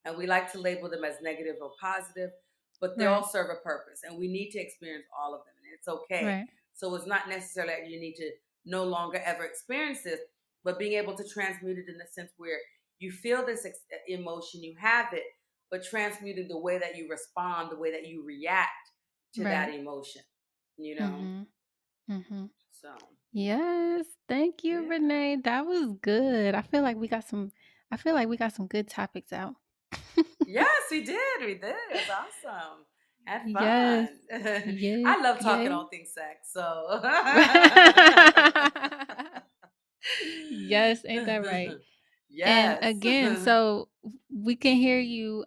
and we like to label them as negative or positive, but they all Right. serve a purpose and we need to experience all of them and it's okay. Right. So it's not necessarily that you need to no longer ever experience this, but being able to transmute it in the sense where you feel this emotion, you have it, but transmuting the way that you respond, the way that you react to that Right. emotion. Mhm. Mhm. So Yes. Thank you, yeah. Renee. That was good. I feel like we got some good topics out. Yes, we did. We did. It was awesome. Had Yes. fun. Yes. I love talking Yes. all things sex. So Yes, ain't that right? And yes. again, so we can hear you.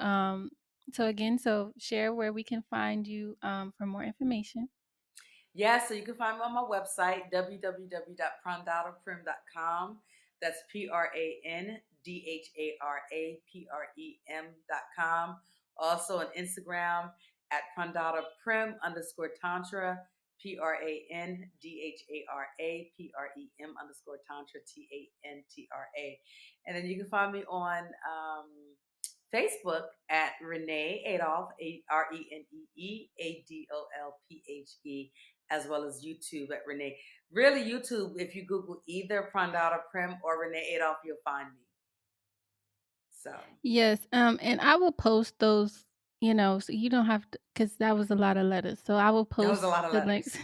So share where we can find you for more information. Yeah, so you can find me on my website, www.prandadaprem.com. That's PRANDHARAPREM.com. Also on Instagram at prandadaprem_tantra, PRANDHARAPREM _tantra, TANTRA. And then you can find me on Facebook at Renee Adolph, RENEE ADOLPHE, as well as YouTube at Renee. Really, YouTube, if you Google either Prandada Prim or Renee Adolph, you'll find me. So Yes, and I will post those, so you don't have to, because that was a lot of letters. So I will that was a post lot of the letters. links.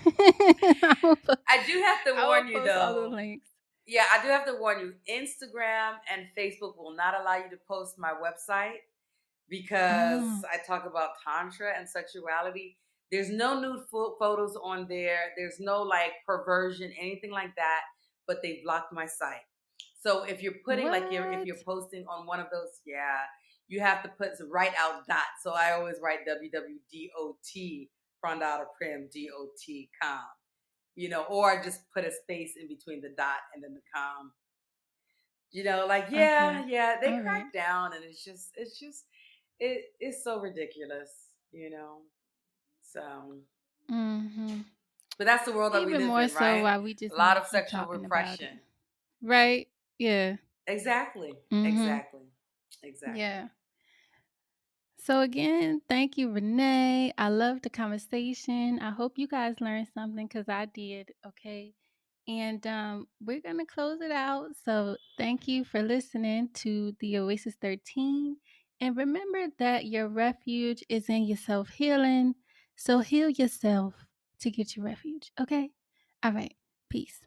I will, po- I do have to I will warn you post all the though. links. Yeah, I do have to warn you. Instagram and Facebook will not allow you to post my website because Oh, I talk about tantra and sexuality. There's no nude photos on there. There's no like perversion, anything like that. But they blocked my site. So if you're putting like if what? you're posting on one of those, yeah, you have to put write out dot. So I always write www.dot front out of prim dot com. Or just put a space in between the dot and then the com. Like Okay. yeah, they All right. crack down, and it's so ridiculous. So, Mhm. but that's the world that we Even live more in, so right? why we A just need lot to of keep sexual talking about it. repression. Right? Yeah. Exactly, Mhm. exactly, exactly. Yeah. So again, thank you, Renee. I love the conversation. I hope you guys learned something because I did. Okay. And we're going to close it out. So thank you for listening to the Oasis 13. And remember that your refuge is in your self healing. So heal yourself to get your refuge. Okay. All right. Peace.